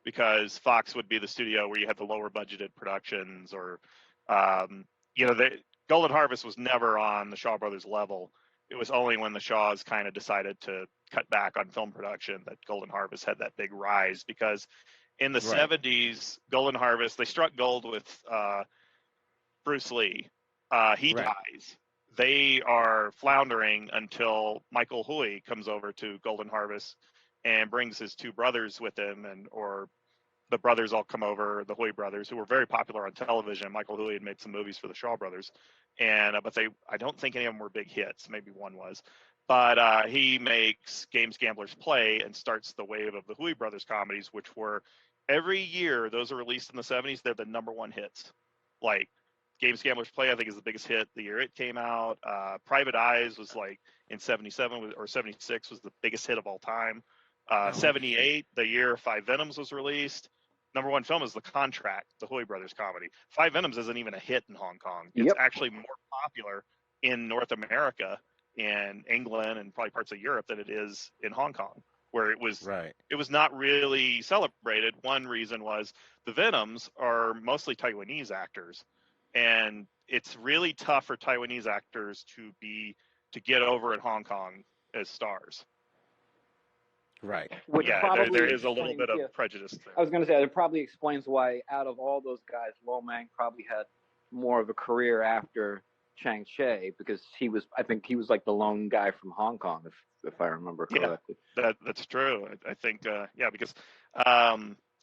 because Fox would be the studio where you had the lower budgeted productions, or um, the Golden Harvest was never on the Shaw Brothers level. It was only when the Shaws kind of decided to cut back on film production that Golden Harvest had that big rise, because in the Right. 70s, Golden Harvest, they struck gold with Bruce Lee. He Right. dies. They are floundering until Michael Hui comes over to Golden Harvest and brings his two brothers with him, or the brothers all come over, the Hui brothers, who were very popular on television. Michael Hui had made some movies for the Shaw brothers, and but I don't think any of them were big hits. Maybe one was, but he makes Games Gamblers Play and starts the wave of the Hui brothers comedies, which were every year those are released in the 70s. They're the number one hits. Like Games Gamblers Play, I think, is the biggest hit the year it came out. Private Eyes was like in '77 or '76 was the biggest hit of all time. '78, the year Five Venoms was released. Number one film is The Contract, the Hui brothers comedy. Five Venoms isn't even a hit in Hong Kong. It's Yep. actually more popular in North America, in England, and probably parts of Europe than it is in Hong Kong, where it was Right. not really celebrated. One reason was the Venoms are mostly Taiwanese actors, and it's really tough for Taiwanese actors to get over in Hong Kong as stars. Right. Which Yeah, probably there is a little bit of yeah. prejudice there. I was going to say, it probably explains why, out of all those guys, Lo Mang probably had more of a career after Chang Che, because I think he was like the lone guy from Hong Kong, if I remember correctly. Yeah, that's true. I think, because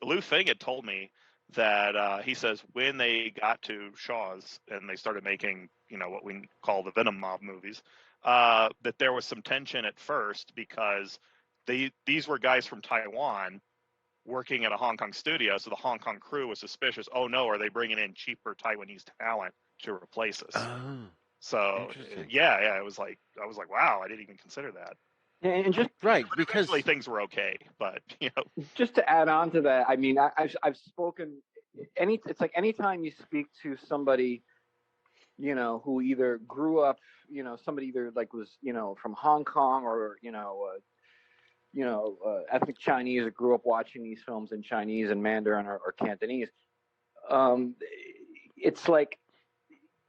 Lou Feng had told me that he says when they got to Shaw's and they started making, what we call the Venom Mob movies, that there was some tension at first, because these were guys from Taiwan working at a Hong Kong studio, so the Hong Kong crew was suspicious. Oh no, are they bringing in cheaper Taiwanese talent to replace us? Oh, So interesting. yeah, it was like, I was like, wow, I didn't even consider that. And just Right, But because eventually things were okay, but just to add on to that, I mean, I've spoken it's like anytime you speak to somebody, who either grew up, somebody either like was, from Hong Kong, or ethnic Chinese, or grew up watching these films in Chinese and Mandarin, or Cantonese. It's like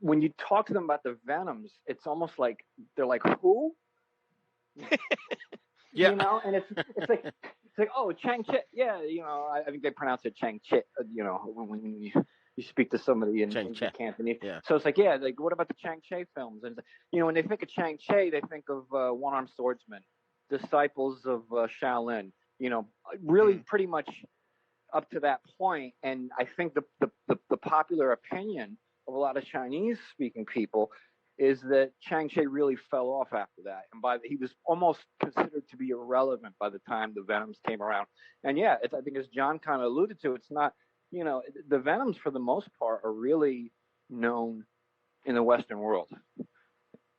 when you talk to them about the Venoms, it's almost like they're like, who? Yeah. And it's like, oh, Chang Che, yeah, I think they pronounce it Chang Che, when you speak to somebody in Cantonese. Yeah. So it's like, yeah, like, what about the Chang Che films? And when they think of Chang Che, they think of One-Armed Swordsman, Disciples of Shaolin, really pretty much up to that point. And I think the popular opinion of a lot of Chinese-speaking people is that Chang Che really fell off after that, and he was almost considered to be irrelevant by the time the Venoms came around. And yeah, I think, as John kind of alluded to, it's not, the Venoms for the most part are really known in the Western world,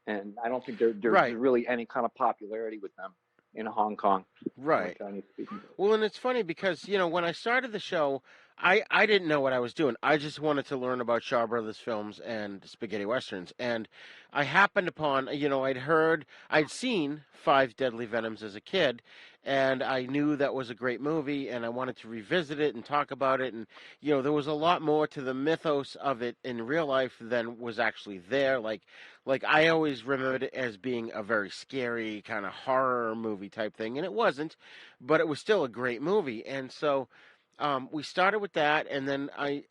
and I don't think there's really any kind of popularity with them in Hong Kong. Right. Chinese-speaking. Well, and it's funny because, when I started the show, I didn't know what I was doing. I just wanted to learn about Shaw Brothers films and spaghetti westerns. And I happened upon, I'd seen Five Deadly Venoms as a kid, and I knew that was a great movie, and I wanted to revisit it and talk about it. And, there was a lot more to the mythos of it in real life than was actually there. Like I always remembered it as being a very scary kind of horror movie type thing, and it wasn't, but it was still a great movie. And so we started with that, and then I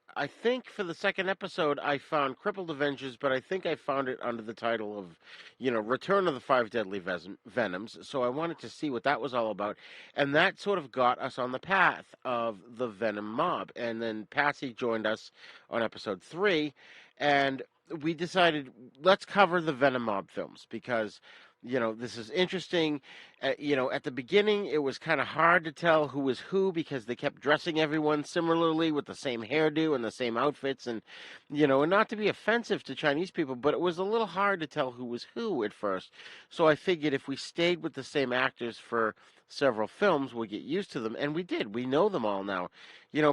think for the second episode I found Crippled Avengers, but I think I found it under the title of, Return of the Five Deadly Venoms. So I wanted to see what that was all about, and that sort of got us on the path of the Venom Mob. And then Patsy joined us on episode 3, and we decided, let's cover the Venom Mob films, because This is interesting. At the beginning, it was kind of hard to tell who was who because they kept dressing everyone similarly with the same hairdo and the same outfits, and not to be offensive to Chinese people, but it was a little hard to tell who was who at first. So I figured if we stayed with the same actors for several films, we'll get used to them, and we did. We know them all now.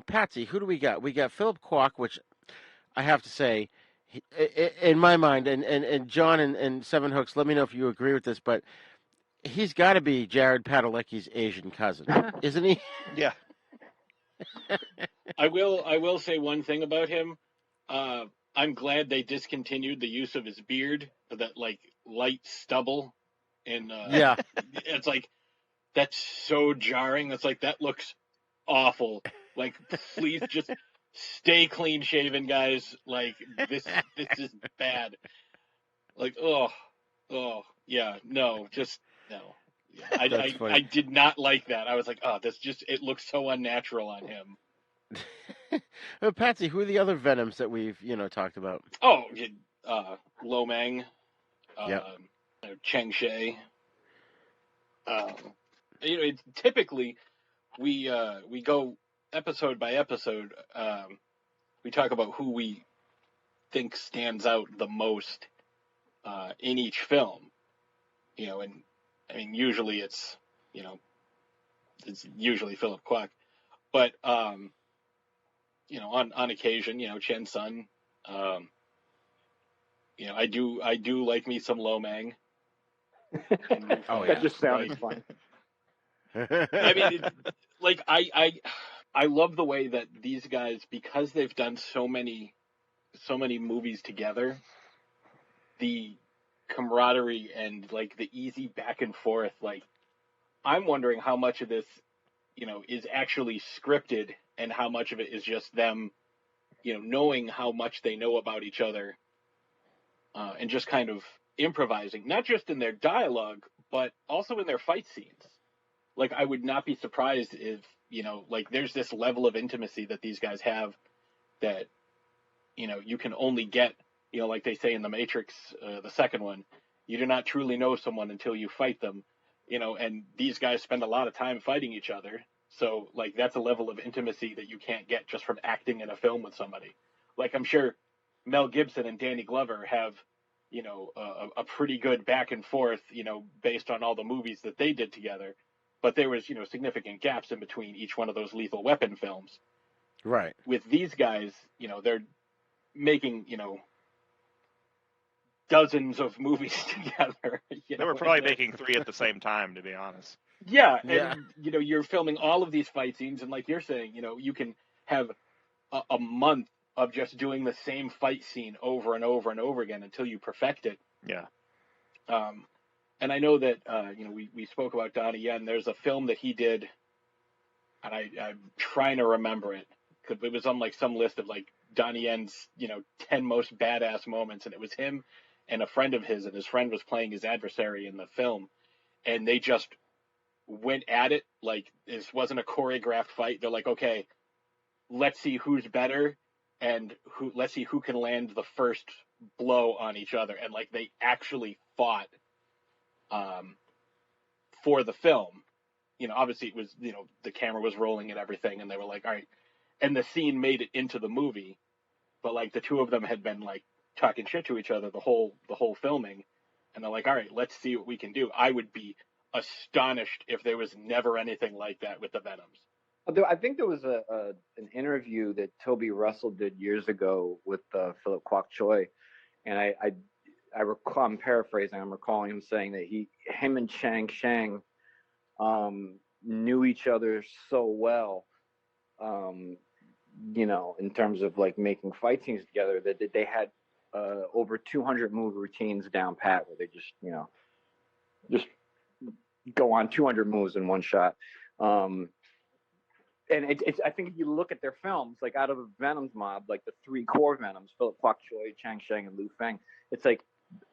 Patsy, who do we got? We got Philip Kwok, which I have to say, in my mind, and John and Sevenhooks, let me know if you agree with this, but he's got to be Jared Padalecki's Asian cousin, isn't he? Yeah. I will say one thing about him. I'm glad they discontinued the use of his beard, that like light stubble, and Yeah. it's like that's so jarring. That's like that looks awful. Like, please just stay clean shaven, guys. Like this is bad. Like, oh, yeah, no, just no. Yeah, That's I funny. did not like that. I was like, oh, it looks so unnatural on him. Patsy, who are the other Venoms that we've talked about? Oh, Lo Mang, Yep. Cheng Shei. Typically we go episode by episode. We talk about who we think stands out the most in each film. And I mean usually it's usually Philip Kwok, but on occasion, Chen Sun. I do like me some Lo Mang. Oh, yeah. That just sounds fun. I mean, I love the way that these guys, because they've done so many movies together, the camaraderie and like the easy back and forth. Like, I'm wondering how much of this, is actually scripted and how much of it is just them, knowing how much they know about each other, and just kind of improvising, not just in their dialogue, but also in their fight scenes. Like, I would not be surprised if, like there's this level of intimacy that these guys have that, you can only get, like they say in The Matrix, the second one, you do not truly know someone until you fight them, and these guys spend a lot of time fighting each other. So, like, that's a level of intimacy that you can't get just from acting in a film with somebody. Like, I'm sure Mel Gibson and Danny Glover have, a pretty good back and forth, based on all the movies that they did together. But there was, significant gaps in between each one of those Lethal Weapon films. Right. With these guys, they're making, dozens of movies together. They were probably making 3 at the same time, to be honest. Yeah, Yeah. and you're filming all of these fight scenes, and like you're saying, you can have a month of just doing the same fight scene over and over and over again until you perfect it. Yeah. And I know that we spoke about Donnie Yen. There's a film that he did, and I'm trying to remember it because it was on like some list of like Donnie Yen's 10 most badass moments, and it was him and a friend of his, and his friend was playing his adversary in the film, and they just went at it like this wasn't a choreographed fight. They're like, okay, let's see who's better, and let's see who can land the first blow on each other, and like they actually fought for the film. Obviously it was, the camera was rolling and everything, and they were like, all right, and the scene made it into the movie, but like the two of them had been like talking shit to each other the whole filming, and they're like, all right, let's see what we can do. I would be astonished if there was never anything like that with the Venoms. I think there was an interview that Toby Russell did years ago with Philip Kwok Choi, and I recall, I'm paraphrasing, I'm recalling him saying that him and Chang Shang knew each other so well, in terms of like making fight scenes together, that they had over 200 move routines down pat, where they just go on 200 moves in one shot. And it's I think if you look at their films, like out of the Venom Mob, like the 3 core Venoms, Philip Kwok Choi, Chang Sheng, and Lu Feng, it's like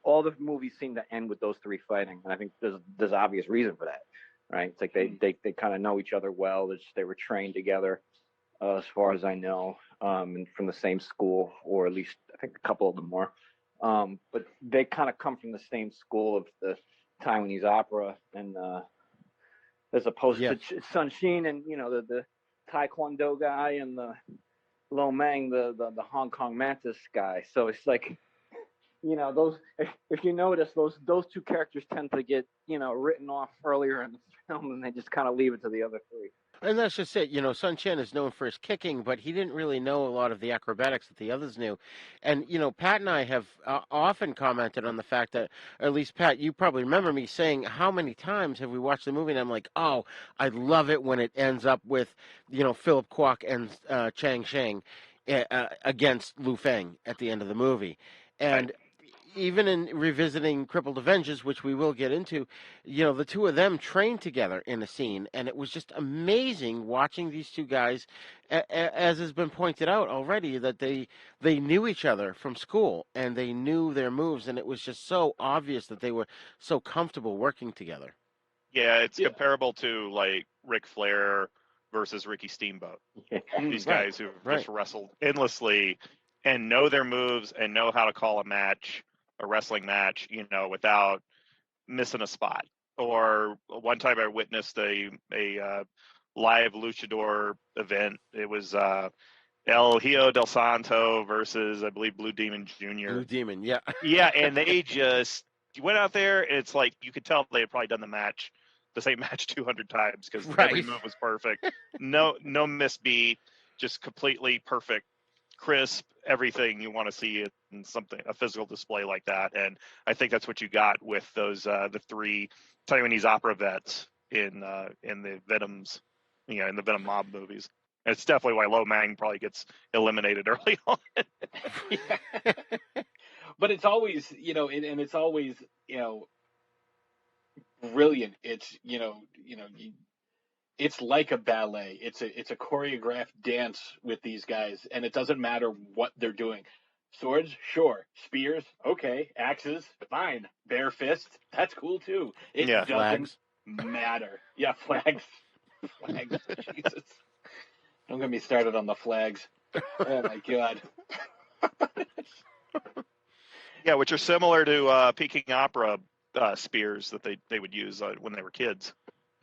all the movies seem to end with those 3 fighting. And I think there's obvious reason for that, right? It's like they kind of know each other well. They were trained together, as far as I know, and from the same school, or at least I think a couple of them were. But they kind of come from the same school of the Taiwanese opera, and as opposed to Sun Shin and the Taekwondo guy and the Lo Mang, the Hong Kong Mantis guy. So it's like, those, if you notice, those two characters tend to get written off earlier in the film, and they just kind of leave it to the other three. And that's just it. Sun Chen is known for his kicking, but he didn't really know a lot of the acrobatics that the others knew. And, Pat and I have often commented on the fact that, or at least Pat, you probably remember me saying, how many times have we watched the movie? And I'm like, oh, I love it when it ends up with, Philip Kwok and Chang Sheng against Lu Feng at the end of the movie. And even in revisiting Crippled Avengers, which we will get into, the two of them trained together in a scene, and it was just amazing watching these two guys, as has been pointed out already, that they knew each other from school, and they knew their moves, and it was just so obvious that they were so comfortable working together. Yeah, it's comparable to, like, Ric Flair versus Ricky Steamboat. These guys who've just wrestled endlessly and know their moves and know how to call a wrestling match, without missing a spot. Or one time I witnessed a live luchador event. It was El Hijo del Santo versus, I believe, Blue Demon Jr. Blue Demon, yeah. Yeah, and they just went out there. It's like you could tell they had probably done the same match 200 times because every move was perfect. No misbeat, just completely perfect, crisp, everything you want to see in a physical display like that. And I think that's what you got with those the three Taiwanese opera vets in the Venoms, in the Venom Mob movies. And it's definitely why Lo Mang probably gets eliminated early on. But it's always, and it's always, brilliant. It's, it's like a ballet. It's a choreographed dance with these guys, and it doesn't matter what they're doing. Swords, sure. Spears, okay. Axes, fine. Bare fists, that's cool too. It doesn't flags. matter. Yeah, flags. Flags. Jesus. Don't get me started on the flags. Oh my God. Yeah, which are similar to Peking opera spears that they would use when they were kids.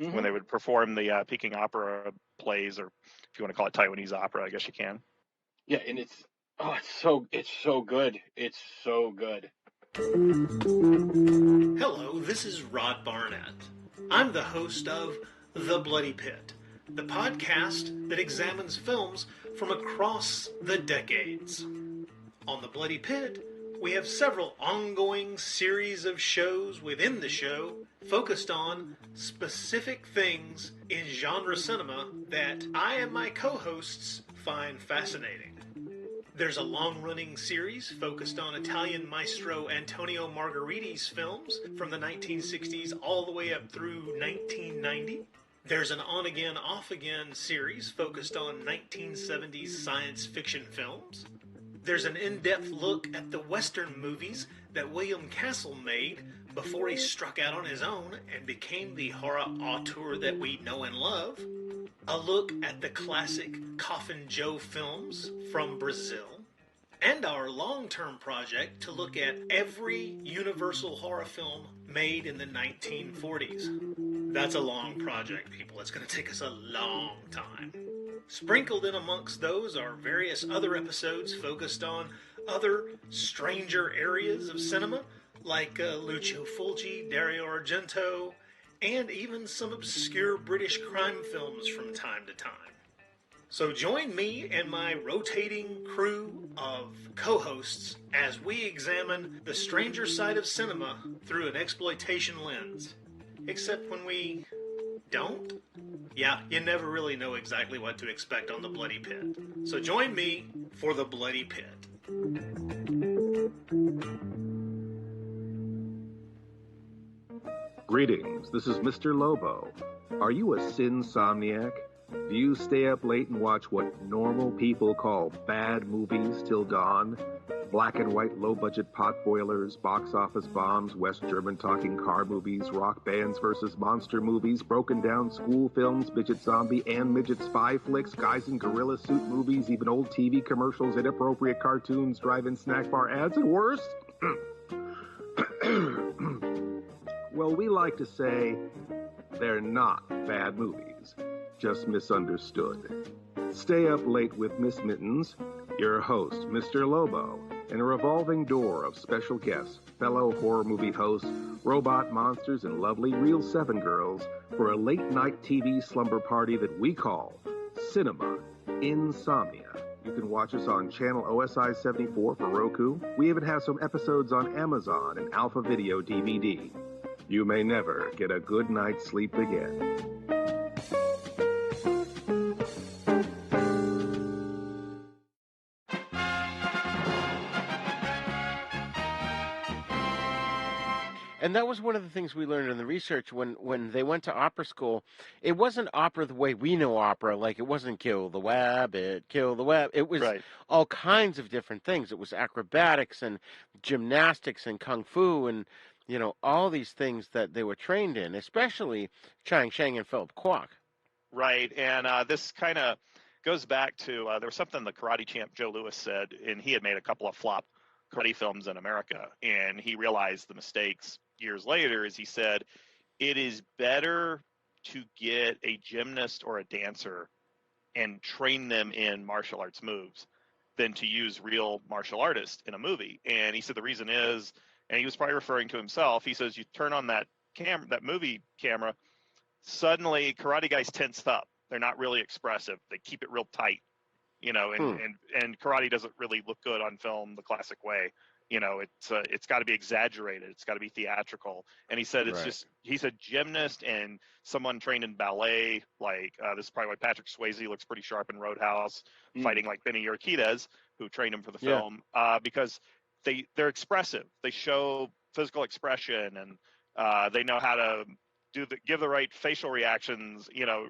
Mm-hmm. When they would perform the Peking opera plays, or if you want to call it Taiwanese opera, I guess you can. Yeah, and it's so good. It's so good. Hello, this is Rod Barnett. I'm the host of The Bloody Pit, the podcast that examines films from across the decades. On The Bloody Pit, we have several ongoing series of shows within the show focused on specific things in genre cinema that I and my co-hosts find fascinating. There's a long-running series focused on Italian maestro Antonio Margheriti's films from the 1960s all the way up through 1990. There's an on-again, off-again series focused on 1970s science fiction films. There's an in-depth look at the Western movies that William Castle made before he struck out on his own and became the horror auteur that we know and love. A look at the classic Coffin Joe films from Brazil. And our long-term project to look at every Universal horror film made in the 1940s. That's a long project, people. It's going to take us a long time. Sprinkled in amongst those are various other episodes focused on other stranger areas of cinema, like Lucio Fulci, Dario Argento, and even some obscure British crime films from time to time. So join me and my rotating crew of co-hosts as we examine the stranger side of cinema through an exploitation lens. Except when we don't. Yeah, you never really know exactly what to expect on The Bloody Pit. So join me for The Bloody Pit. Greetings, this is Mr. Lobo. Are you a sinsomniac? Do you stay up late and watch what normal people call bad movies till dawn? Black and white low-budget pot boilers, box office bombs, West German talking car movies, rock bands versus monster movies, broken down school films, midget zombie and midget spy flicks, guys in gorilla suit movies, even old TV commercials, inappropriate cartoons, drive-in snack bar ads, and worse? Well, we like to say they're not bad movies, just misunderstood. Stay up late with Miss Mittens, your host, Mr. Lobo, and a revolving door of special guests, fellow horror movie hosts, robot monsters, and lovely Real 7 girls for a late-night TV slumber party that we call Cinema Insomnia. You can watch us on channel OSI 74 for Roku. We even have some episodes on Amazon and Alpha Video DVD. You may never get a good night's sleep again. And that was one of the things we learned in the research when they went to opera school. It wasn't opera the way we know opera, like it wasn't kill the wabbit, kill the web. It was all kinds of different things. It was acrobatics and gymnastics and kung fu and, you know, all these things that they were trained in, especially Chang Sheng and Philip Kwok. Right, and this kind of goes back to, there was something the karate champ Joe Louis said, and he had made a couple of flop karate films in America, and he realized the mistakes years later. Is he said, it is better to get a gymnast or a dancer and train them in martial arts moves than to use real martial artists in a movie. And he said the reason is, and he was probably referring to himself, he says you turn on that movie camera, suddenly karate guys tense up. They're not really expressive. They keep it real tight, you know, and karate doesn't really look good on film the classic way. You know, it's got to be exaggerated. It's got to be theatrical. And he said he's a gymnast and someone trained in ballet. Like this is probably why Patrick Swayze looks pretty sharp in Roadhouse, fighting like Benny Urquidez, who trained him for the film, because they're expressive. They show physical expression, and they know how to give the right facial reactions. You know,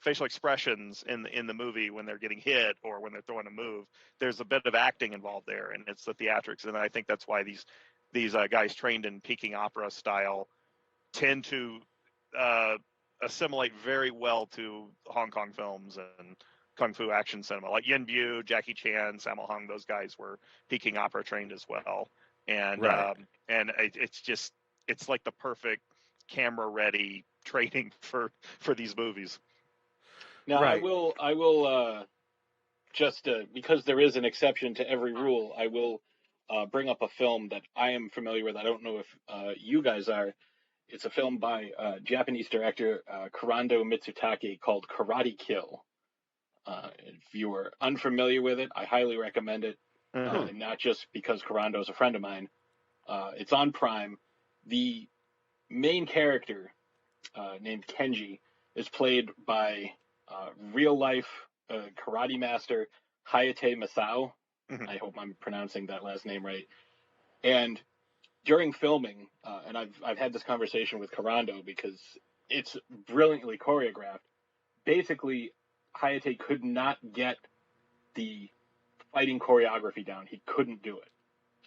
facial expressions in the movie when they're getting hit or when they're throwing a move. There's a bit of acting involved there, and it's the theatrics. And I think that's why these guys trained in Peking opera style tend to assimilate very well to Hong Kong films and kung fu action cinema. Like Yen Bu, Jackie Chan, Sammo Hung, those guys were Peking opera trained as well. And it's like the perfect camera ready training for these movies. Now, I will just, because there is an exception to every rule, I will bring up a film that I am familiar with. I don't know if you guys are. It's a film by Japanese director Kurando Mitsutake called Karate Kill. If you are unfamiliar with it, I highly recommend it, not just because Kurando is a friend of mine. It's on Prime. The main character, named Kenji, is played by real-life karate master Hayate Masao. I hope I'm pronouncing that last name right. And during filming, and I've had this conversation with Kurando because it's brilliantly choreographed. Basically, Hayate could not get the fighting choreography down. He couldn't do it.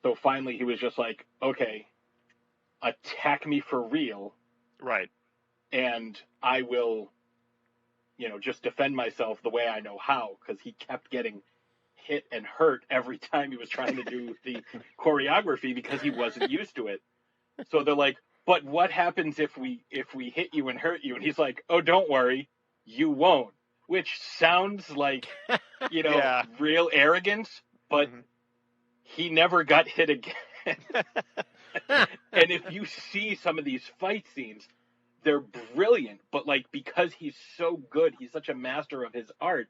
So finally, he was just like, okay, attack me for real. Right. And I will, just defend myself the way I know how, because he kept getting hit and hurt every time he was trying to do the choreography because he wasn't used to it. So they're like, but what happens if we hit you and hurt you? And he's like, oh, don't worry, you won't. Which sounds like, real arrogance, but he never got hit again. And if you see some of these fight scenes, they're brilliant, but because he's so good, he's such a master of his art,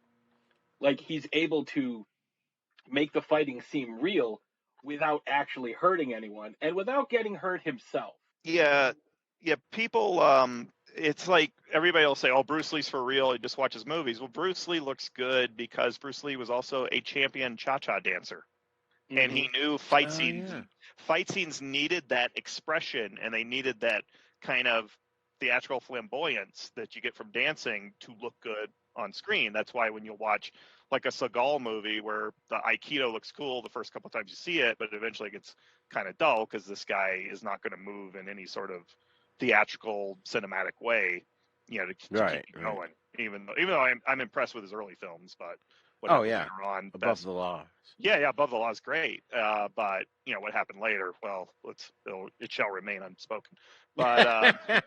he's able to make the fighting seem real without actually hurting anyone and without getting hurt himself. Yeah, people, it's like everybody will say, oh, Bruce Lee's for real, he just watches movies. Well, Bruce Lee looks good because Bruce Lee was also a champion cha-cha dancer. And he knew fight scenes needed that expression, and they needed that kind of theatrical flamboyance that you get from dancing to look good on screen. That's why when you watch like a Seagal movie where the Aikido looks cool the first couple of times you see it, but eventually it gets kind of dull because this guy is not going to move in any sort of theatrical cinematic way, to keep you going. Even though I'm impressed with his early films, but what happened later on. Above the Law. Yeah, Above the Law is great. But what happened later? Well, it shall remain unspoken. But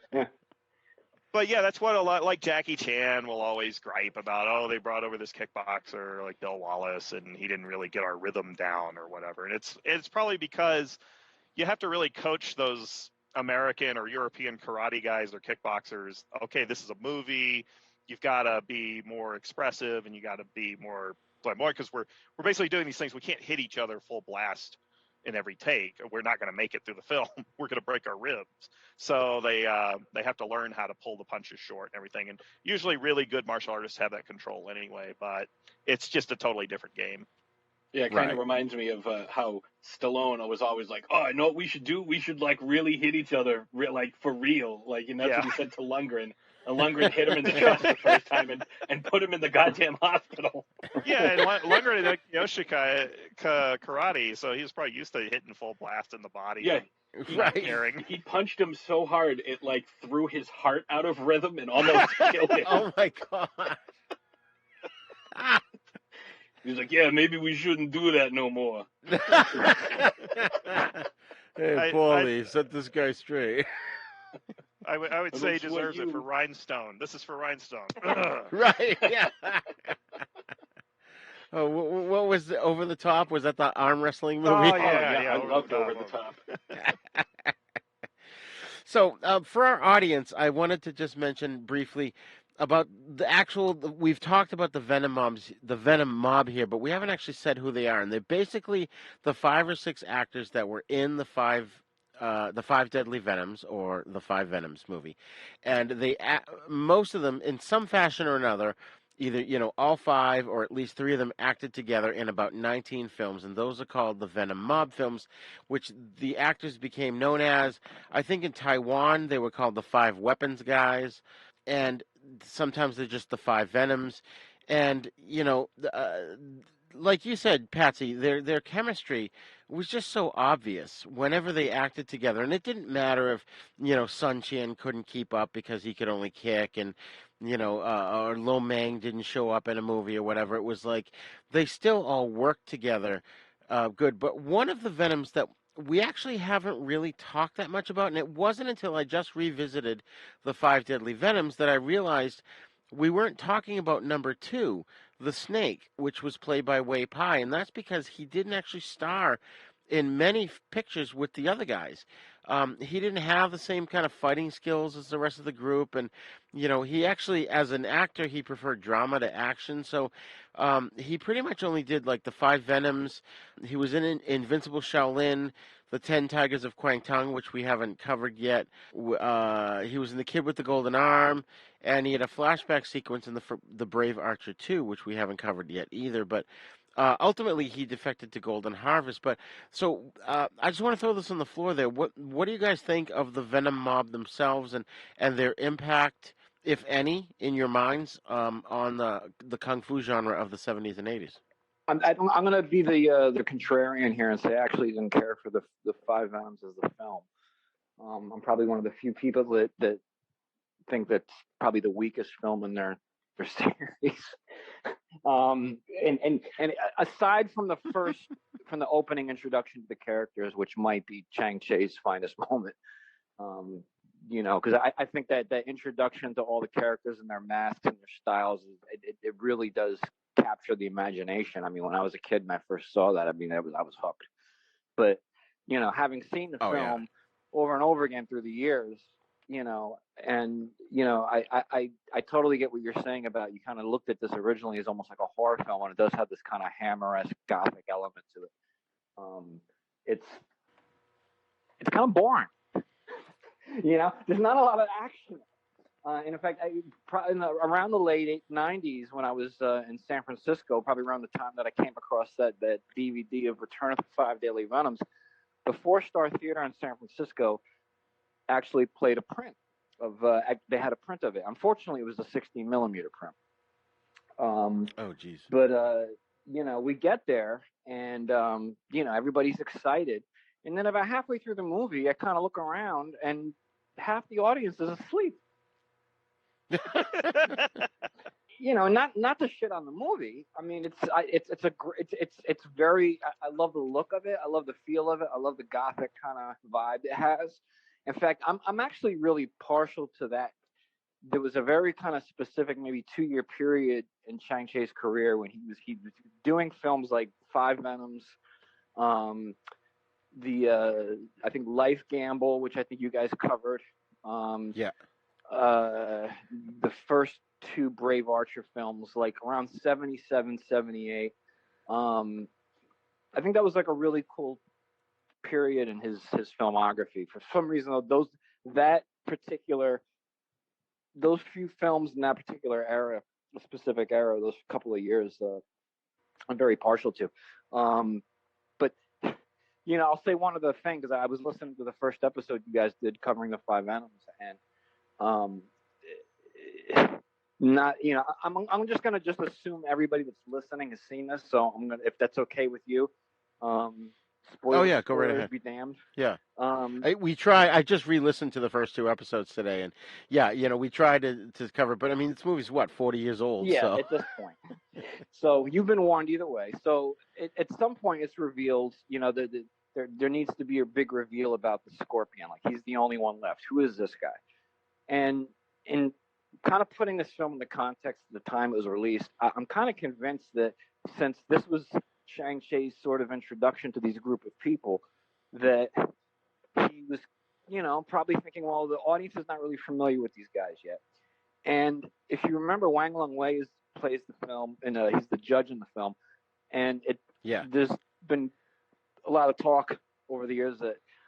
but yeah, that's what a lot like Jackie Chan will always gripe about. Oh, they brought over this kickboxer like Bill Wallace, and he didn't really get our rhythm down or whatever. And it's probably because you have to really coach those American or European karate guys or kickboxers. Okay, this is a movie. You've got to be more expressive, and you got to be more flamboyant, because we're basically doing these things. We can't hit each other full blast in every take. We're not going to make it through the film. We're going to break our ribs. So they have to learn how to pull the punches short and everything. And usually, really good martial artists have that control anyway. But it's just a totally different game. Yeah, it kind of reminds me of how Stallone was always like, "Oh, I know what we should do. We should like really hit each other, like for real." Like, and that's what he said to Lundgren. And Lundgren hit him in the chest the first time and put him in the goddamn hospital. Yeah, and Lundgren like Yoshika karate, so he was probably used to hitting full blast in the body. Yeah, he punched him so hard it like threw his heart out of rhythm and almost killed him. Oh my god. He's like, yeah, maybe we shouldn't do that no more. Hey, Paulie, set this guy straight. I would say he deserves it for Rhinestone. This is for Rhinestone. Right, yeah. Oh, what was the Over the Top? Was that the arm wrestling movie? Oh, yeah. I loved Over the Top. So, for our audience, I wanted to just mention briefly about we've talked about the Venom Mob here, but we haven't actually said who they are. And they're basically the 5 or 6 actors that were in the five Deadly Venoms, or the 5 Venoms movie. And most of them, in some fashion or another, either, all 5 or at least 3 of them acted together in about 19 films, and those are called the Venom Mob films, which the actors became known as. I think in Taiwan they were called the 5 Weapons Guys, and sometimes they're just the 5 Venoms. And, like you said, Patsy, their chemistry was just so obvious whenever they acted together. And it didn't matter if, Sun Chan couldn't keep up because he could only kick, and, or Lo Mang didn't show up in a movie or whatever. It was like they still all worked together good. But one of the Venoms that we actually haven't really talked that much about, and it wasn't until I just revisited the 5 Deadly Venoms that I realized we weren't talking about number 2, the Snake, which was played by Wei Pai, and that's because he didn't actually star in many pictures with the other guys. He didn't have the same kind of fighting skills as the rest of the group, and he actually, as an actor, he preferred drama to action. So he pretty much only did like the 5 Venoms. He was in Invincible Shaolin, the 10 Tigers of Kwangtung, which we haven't covered yet. He was in The Kid with the Golden Arm, and he had a flashback sequence in the Brave Archer 2, which we haven't covered yet either. But ultimately, he defected to Golden Harvest. But so I just want to throw this on the floor there. What do you guys think of the Venom Mob themselves and their impact, if any, in your minds on the kung fu genre of the 70s and 80s? I'm going to be the contrarian here and say I actually didn't care for the 5 Venoms as the film. I'm probably one of the few people that think that's probably the weakest film in their series. And aside from from the opening introduction to the characters, which might be Chang Cheh's finest moment, because I think that introduction to all the characters and their masks and their styles, it really does capture the imagination. I mean, when I was a kid and I first saw that, I was hooked. But having seen the film over and over again through the years, I totally get what you're saying about, you kind of looked at this originally as almost like a horror film, and it does have this kind of Hammer-esque gothic element to it. It's kind of boring. There's not a lot of action. And in fact, around the late 90s, when I was in San Francisco, probably around the time that I came across that DVD of Return of the 5 Deadly Venoms, the 4-Star Theater in San Francisco actually played a print of. They had a print of it. Unfortunately, it was a 16 millimeter print. Oh, geez. But we get there, and everybody's excited, and then about halfway through the movie, I kind of look around, and half the audience is asleep. not to shit on the movie. I mean, it's very. I love the look of it. I love the feel of it. I love the gothic kind of vibe it has. In fact, I'm actually really partial to that. There was a very kind of specific, maybe 2-year period in Chang-Chi's career when he was doing films like Five Venoms, I think Life Gamble, which I think you guys covered. Yeah. The first 2 Brave Archer films, like around 77, 78. I think that was like a really cool period in his filmography. For some reason, though, those few films in that particular era, a specific era, those couple of years, I'm very partial to. But I'll say one other thing, because I was listening to the first episode you guys did covering the Five Venoms, and I'm just gonna assume everybody that's listening has seen this, so I'm gonna, if that's okay with you. Spoilers, go right ahead. Be damned. Yeah. I just re-listened to the first 2 episodes today, and we tried to cover, but I mean, this movie's 40 years old. Yeah, so. At this point. So you've been warned either way. So at some point it's revealed, there needs to be a big reveal about the Scorpion. Like, he's the only one left. Who is this guy? And in kind of putting this film in the context of the time it was released, I'm kind of convinced that since this was Shang-Chi's sort of introduction to these group of people, that he was, probably thinking, well, the audience is not really familiar with these guys yet. And if you remember, Wang Lung-Wei plays the film, and he's the judge in the film. And there's been a lot of talk over the years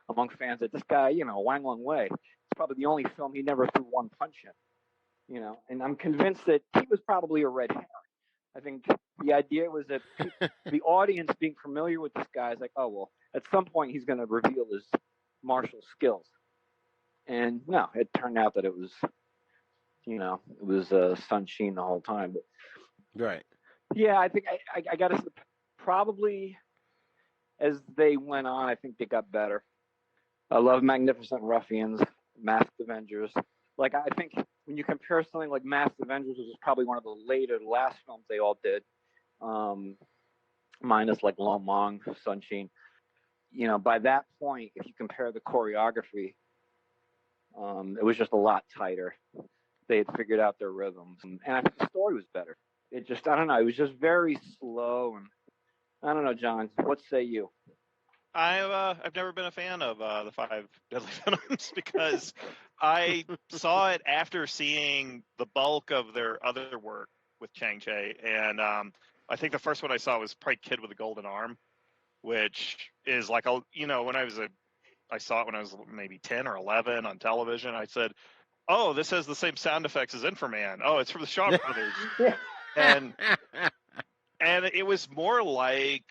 among fans that this guy, Wang Lung-Wei, it's probably the only film he never threw one punch in. And I'm convinced that he was probably a red herring. I think the idea was that the audience being familiar with this guy is like, oh, well, at some point he's going to reveal his martial skills. And no, it turned out that it was, Sun Sheen the whole time. But, right. Yeah, I think I got to probably, as they went on, I think they got better. I love Magnificent Ruffians, Masked Avengers. Like, I think when you compare something like Masked Avengers, which is probably one of the last films they all did, minus like Long Mong, Sun Sheen, by that point, if you compare the choreography, it was just a lot tighter. They had figured out their rhythms, and I think the story was better. It just, I don't know, it was just very slow, and I don't know, John, what say you? I've never been a fan of the 5 Deadly Venoms because I saw it after seeing the bulk of their other work with Chang-Chi, and I think the first one I saw was probably Kid with a Golden Arm, which is like I saw it when I was maybe 10 or 11 on television. I said, oh, this has the same sound effects as Inframan. Oh, it's from the Shaw Brothers. and it was more like,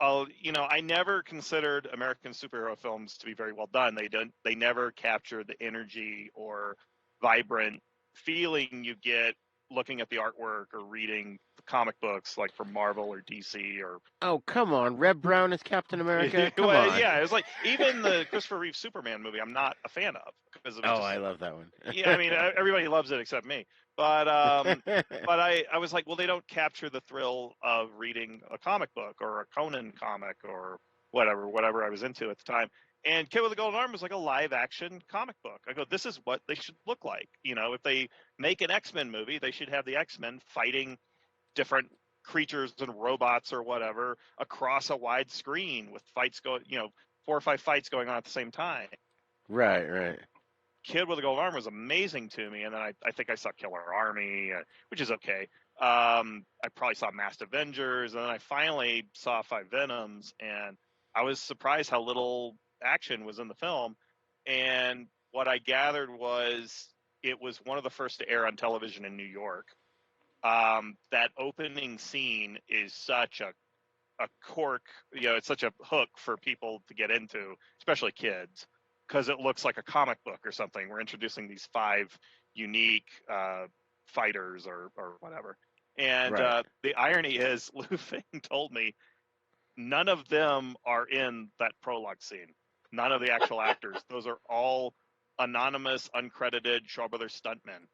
I never considered American superhero films to be very well done. They never captured the energy or vibrant feeling you get looking at the artwork or reading the comic books like from Marvel or DC or. Oh, come on. Reb Brown is Captain America? Come on. Yeah, it was like even the Christopher Reeve Superman movie I'm not a fan of. Because I love that one. Yeah, I mean, everybody loves it except me. But I was like, well, they don't capture the thrill of reading a comic book or a Conan comic or whatever I was into at the time. And Kid with a Golden Arm was like a live action comic book. I go, this is what they should look like. If they make an X-Men movie, they should have the X-Men fighting different creatures and robots or whatever across a wide screen with fights going, 4 or 5 fights going on at the same time. Right. Kid with a Golden Arm was amazing to me, and then I think I saw Killer Army, which is okay. I probably saw Masked Avengers, and then I finally saw 5 Venoms, and I was surprised how little action was in the film. And what I gathered was it was one of the first to air on television in New York. That opening scene is such a cork, it's such a hook for people to get into, especially kids. Because it looks like a comic book or something. We're introducing these 5 unique fighters or whatever. And right. The irony is, Lou Feng told me none of them are in that prologue scene. None of the actual actors. Those are all anonymous, uncredited Shaw Brothers stuntmen.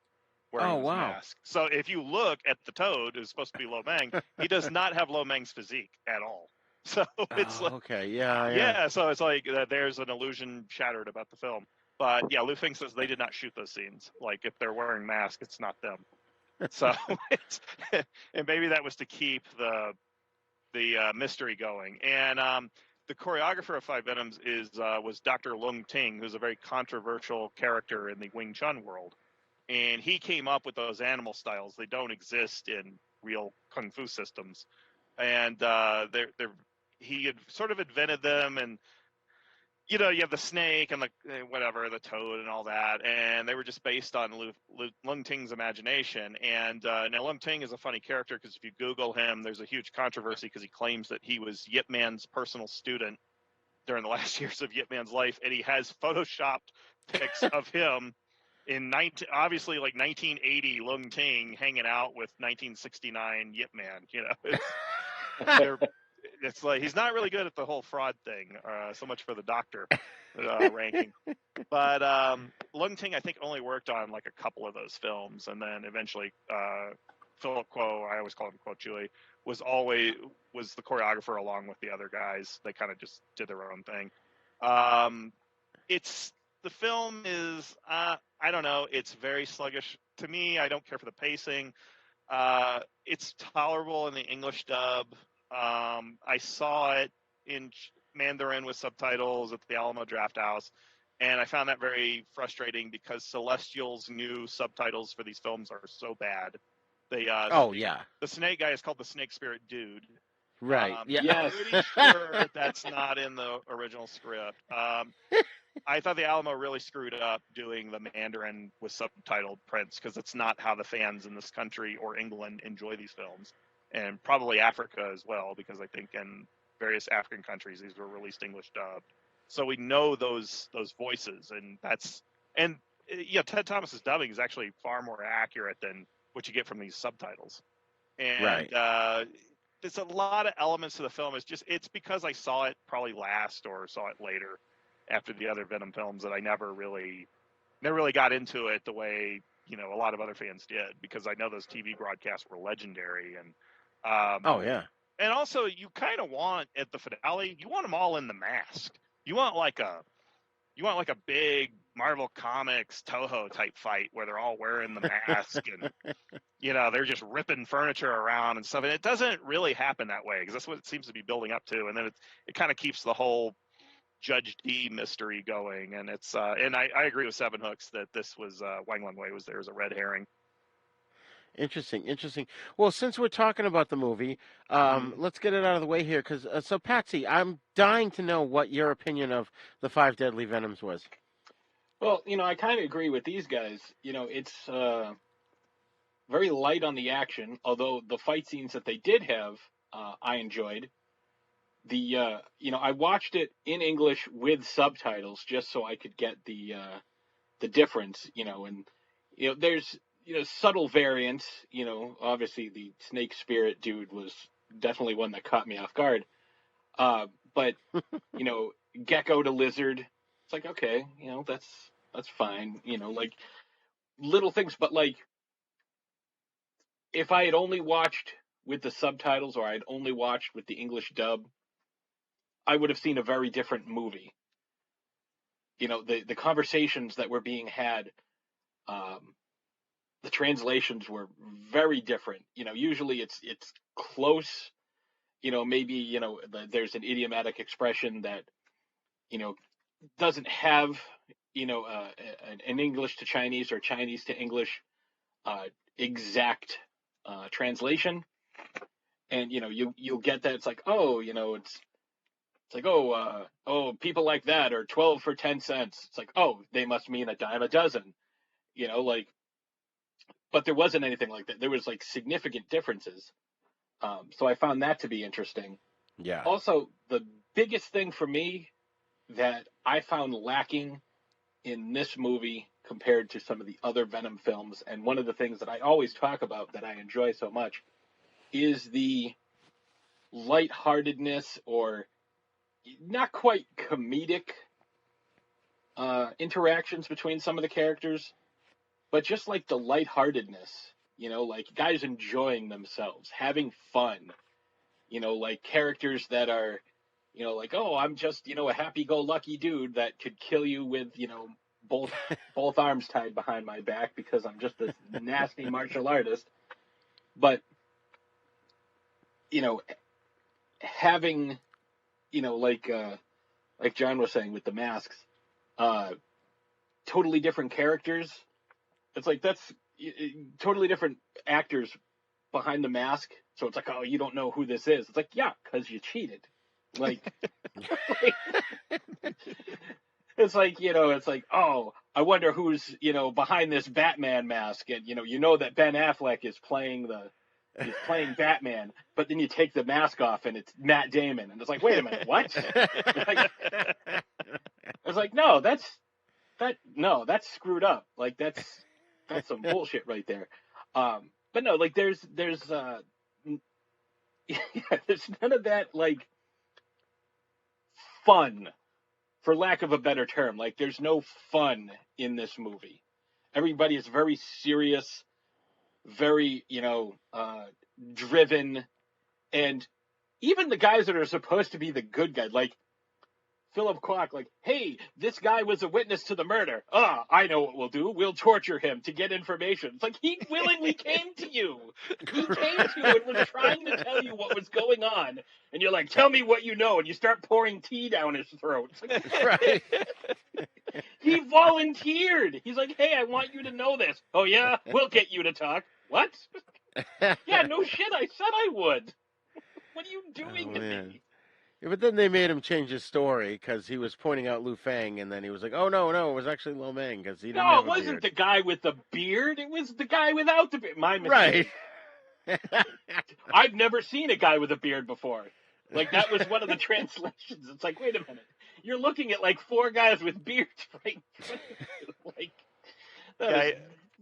wearing Oh, his wow. mask. So if you look at the Toad, who's supposed to be Lo Mang, he does not have Lo Mang's physique at all. So it's like, Okay, yeah. yeah. So it's like there's an illusion shattered about the film. But yeah, Lu Feng says they did not shoot those scenes. Like if they're wearing masks, it's not them. So it's, and maybe that was to keep the mystery going. And the choreographer of Five Venoms was Dr. Lung Ting, who's a very controversial character in the Wing Chun world. And he came up with those animal styles. They don't exist in real kung fu systems. And he had sort of invented them. And you have the snake and the the toad and all that, and they were just based on Lung Ting's imagination. And now Lung Ting is a funny character because if you Google him, there's a huge controversy because he claims that he was Yip Man's personal student during the last years of Yip Man's life, and he has photoshopped pics of him in obviously like 1980 Lung Ting hanging out with 1969 Yip Man. It's like he's not really good at the whole fraud thing. So much for the doctor ranking. But Lung Ting, I think, only worked on like a couple of those films, and then eventually Philip Kuo, I always call him Kuo Chui, was the choreographer along with the other guys. They kind of just did their own thing. The film is I don't know. It's very sluggish to me. I don't care for the pacing. It's tolerable in the English dub. I saw it in Mandarin with subtitles at the Alamo Drafthouse, and I found that very frustrating because Celestial's new subtitles for these films are so bad. The snake guy is called the Snake Spirit Dude. Right. I'm pretty sure that's not in the original script. I thought the Alamo really screwed up doing the Mandarin with subtitled prints because it's not how the fans in this country or England enjoy these films. And probably Africa as well, because I think in various African countries these were released English dubbed. So we know those voices, and Ted Thomas's dubbing is actually far more accurate than what you get from these subtitles. And there's a lot of elements to the film. It's because I saw it probably last or saw it later after the other Venom films that I never really got into it the way a lot of other fans did, because I know those TV broadcasts were legendary. And and also you kind of want at the finale, you want them all in the mask. You want like a big Marvel Comics Toho type fight where they're all wearing the mask and they're just ripping furniture around and stuff. And it doesn't really happen that way because that's what it seems to be building up to. And then it kind of keeps the whole Judge D mystery going. And it's and I agree with Sevenhooks that this was Wang Lung-wei was there as a red herring. Interesting. Well, since we're talking about the movie, let's get it out of the way here. So, Patsy, I'm dying to know what your opinion of the 5 Deadly Venoms was. Well, I kind of agree with these guys. It's very light on the action, although the fight scenes that they did have, I enjoyed. I watched it in English with subtitles just so I could get the difference, and there's subtle variants. Obviously the Snake Spirit Dude was definitely one that caught me off guard. But Gecko to Lizard, it's like, okay, that's fine. Like little things, but like if I had only watched with the subtitles or I'd only watched with the English dub, I would have seen a very different movie. The conversations that were being had, the translations were very different. Usually it's close. Maybe there's an idiomatic expression that doesn't have an English to Chinese or Chinese to English exact translation, and you'll get that. It's like, oh, it's like, oh, people like that are 12 for 10 cents. It's like, oh, they must mean a dime a dozen, but there wasn't anything like that. There was like significant differences. So I found that to be interesting. Yeah. Also, the biggest thing for me that I found lacking in this movie compared to some of the other Venom films, and one of the things that I always talk about that I enjoy so much, is the lightheartedness or not quite comedic interactions between some of the characters. but just like the lightheartedness, like guys enjoying themselves, having fun, like characters that are, like, oh, I'm just, a happy-go-lucky dude that could kill you with, both arms tied behind my back because I'm just this nasty martial artist. But, having, like John was saying with the masks, totally different characters. It's like that's totally different actors behind the mask. So it's like, oh, you don't know who this is. It's like, yeah, because you cheated. Like, it's like, it's like, oh, I wonder who's, behind this Batman mask. And, that Ben Affleck is playing Batman, but then you take the mask off and it's Matt Damon. And it's like, wait a minute, what? It's like, no, that's screwed up. Like, that's some bullshit right there. But no, like there's none of that, like, fun, for lack of a better term. Like, there's no fun in this movie. Everybody is very serious, very, driven, and even the guys that are supposed to be the good guy, like Philip Kwok, like, hey, this guy was a witness to the murder. I know what we'll do. We'll torture him to get information. It's like, he willingly came to you. He came to you and was trying to tell you what was going on. And you're like, tell me what you know. And you start pouring tea down his throat. It's like, right. He volunteered. He's like, hey, I want you to know this. Oh, yeah? We'll get you to talk. What? Yeah, no shit. I said I would. What are you doing to me? Yeah, but then they made him change his story because he was pointing out Liu Fang, and then he was like, "Oh no, it was actually Lo Mang because he didn't have a beard." No, it wasn't the guy with the beard. It was the guy without the beard. My mistake. Right. I've never seen a guy with a beard before. Like, that was one of the translations. It's like, wait a minute, you're looking at like 4 guys with beards right in front of you. Like, that is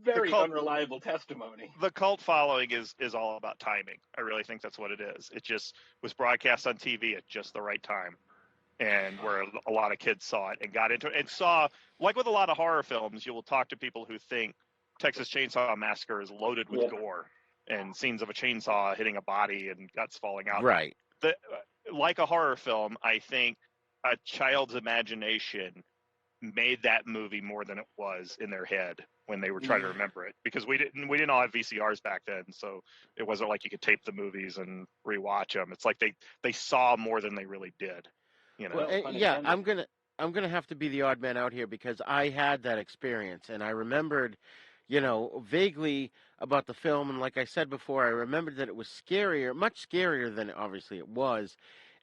very unreliable testimony. The cult following is all about timing. I really think that's what it is. It just was broadcast on TV at just the right time, and where a lot of kids saw it and got into it and saw, like with a lot of horror films, you will talk to people who think Texas Chainsaw Massacre is loaded with gore and scenes of a chainsaw hitting a body and guts falling out. Right. Like a horror film, I think a child's imagination made that movie more than it was in their head when they were trying to remember it, because we didn't all have VCRs back then, so it wasn't like you could tape the movies and rewatch them. It's like they saw more than they really did, Well, yeah, I'm gonna have to be the odd man out here because I had that experience and I remembered, vaguely about the film, and like I said before, I remembered that it was much scarier than obviously it was.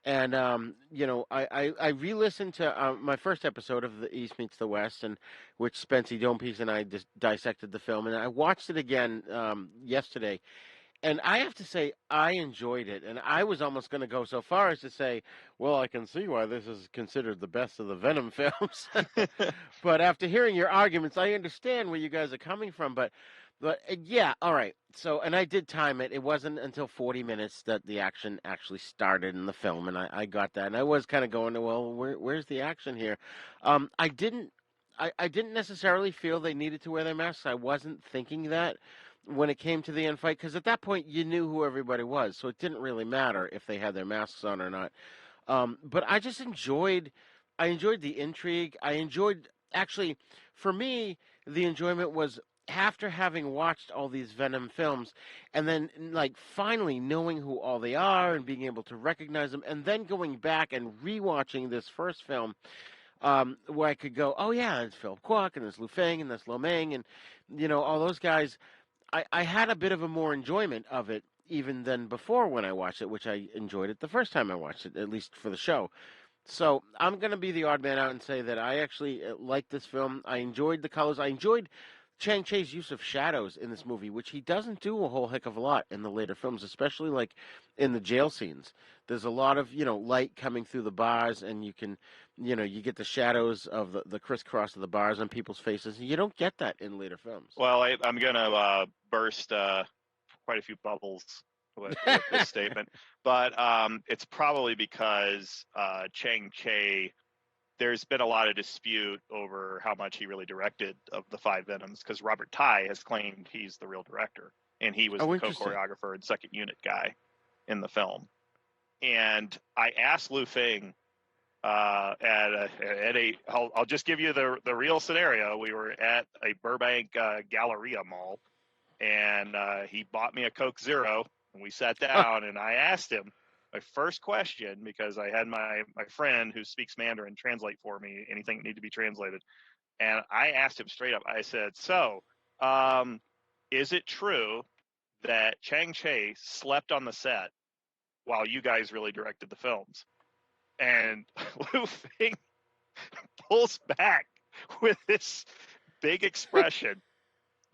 And, I re-listened to my first episode of The East Meets the West, and which Spency Domepiece and I dissected the film, and I watched it again yesterday. And I have to say, I enjoyed it. And I was almost going to go so far as to say, well, I can see why this is considered the best of the Venom films. But after hearing your arguments, I understand where you guys are coming from. But yeah, all right. So, and I did time it. It wasn't until 40 minutes that the action actually started in the film, and I got that. And I was kind of going, well, where's the action here? I didn't necessarily feel they needed to wear their masks. I wasn't thinking that when it came to the end fight, because at that point you knew who everybody was, so it didn't really matter if they had their masks on or not. But I just enjoyed the intrigue. Actually, for me, the enjoyment was after having watched all these Venom films and then like finally knowing who all they are and being able to recognize them, and then going back and rewatching this first film, where I could go, oh yeah, there's Philip Kwok and there's Liu Fang and there's Lo Mang and all those guys. I had a bit of a more enjoyment of it even than before when I watched it, which I enjoyed it the first time I watched it, at least for the show. So I'm going to be the odd man out and say that I actually liked this film. I enjoyed the colors. I enjoyed Chang-Chi's use of shadows in this movie, which he doesn't do a whole heck of a lot in the later films, especially like in the jail scenes. There's a lot of, light coming through the bars, and you can, you get the shadows of the crisscross of the bars on people's faces. You don't get that in later films. Well, I'm going to burst quite a few bubbles with this statement, but it's probably because Chang-Chi there's been a lot of dispute over how much he really directed of the 5 Venoms, because Robert Ty has claimed he's the real director, and he was the co-choreographer and second unit guy in the film. And I asked Lou Feng I'll just give you the real scenario. We were at a Burbank Galleria mall, and he bought me a Coke Zero, and we sat down, and I asked him my first question, because I had my friend who speaks Mandarin translate for me anything that needed to be translated, and I asked him straight up. I said, "So, is it true that Chang Cheh slept on the set while you guys really directed the films?" And Lou Feng pulls back with this big expression,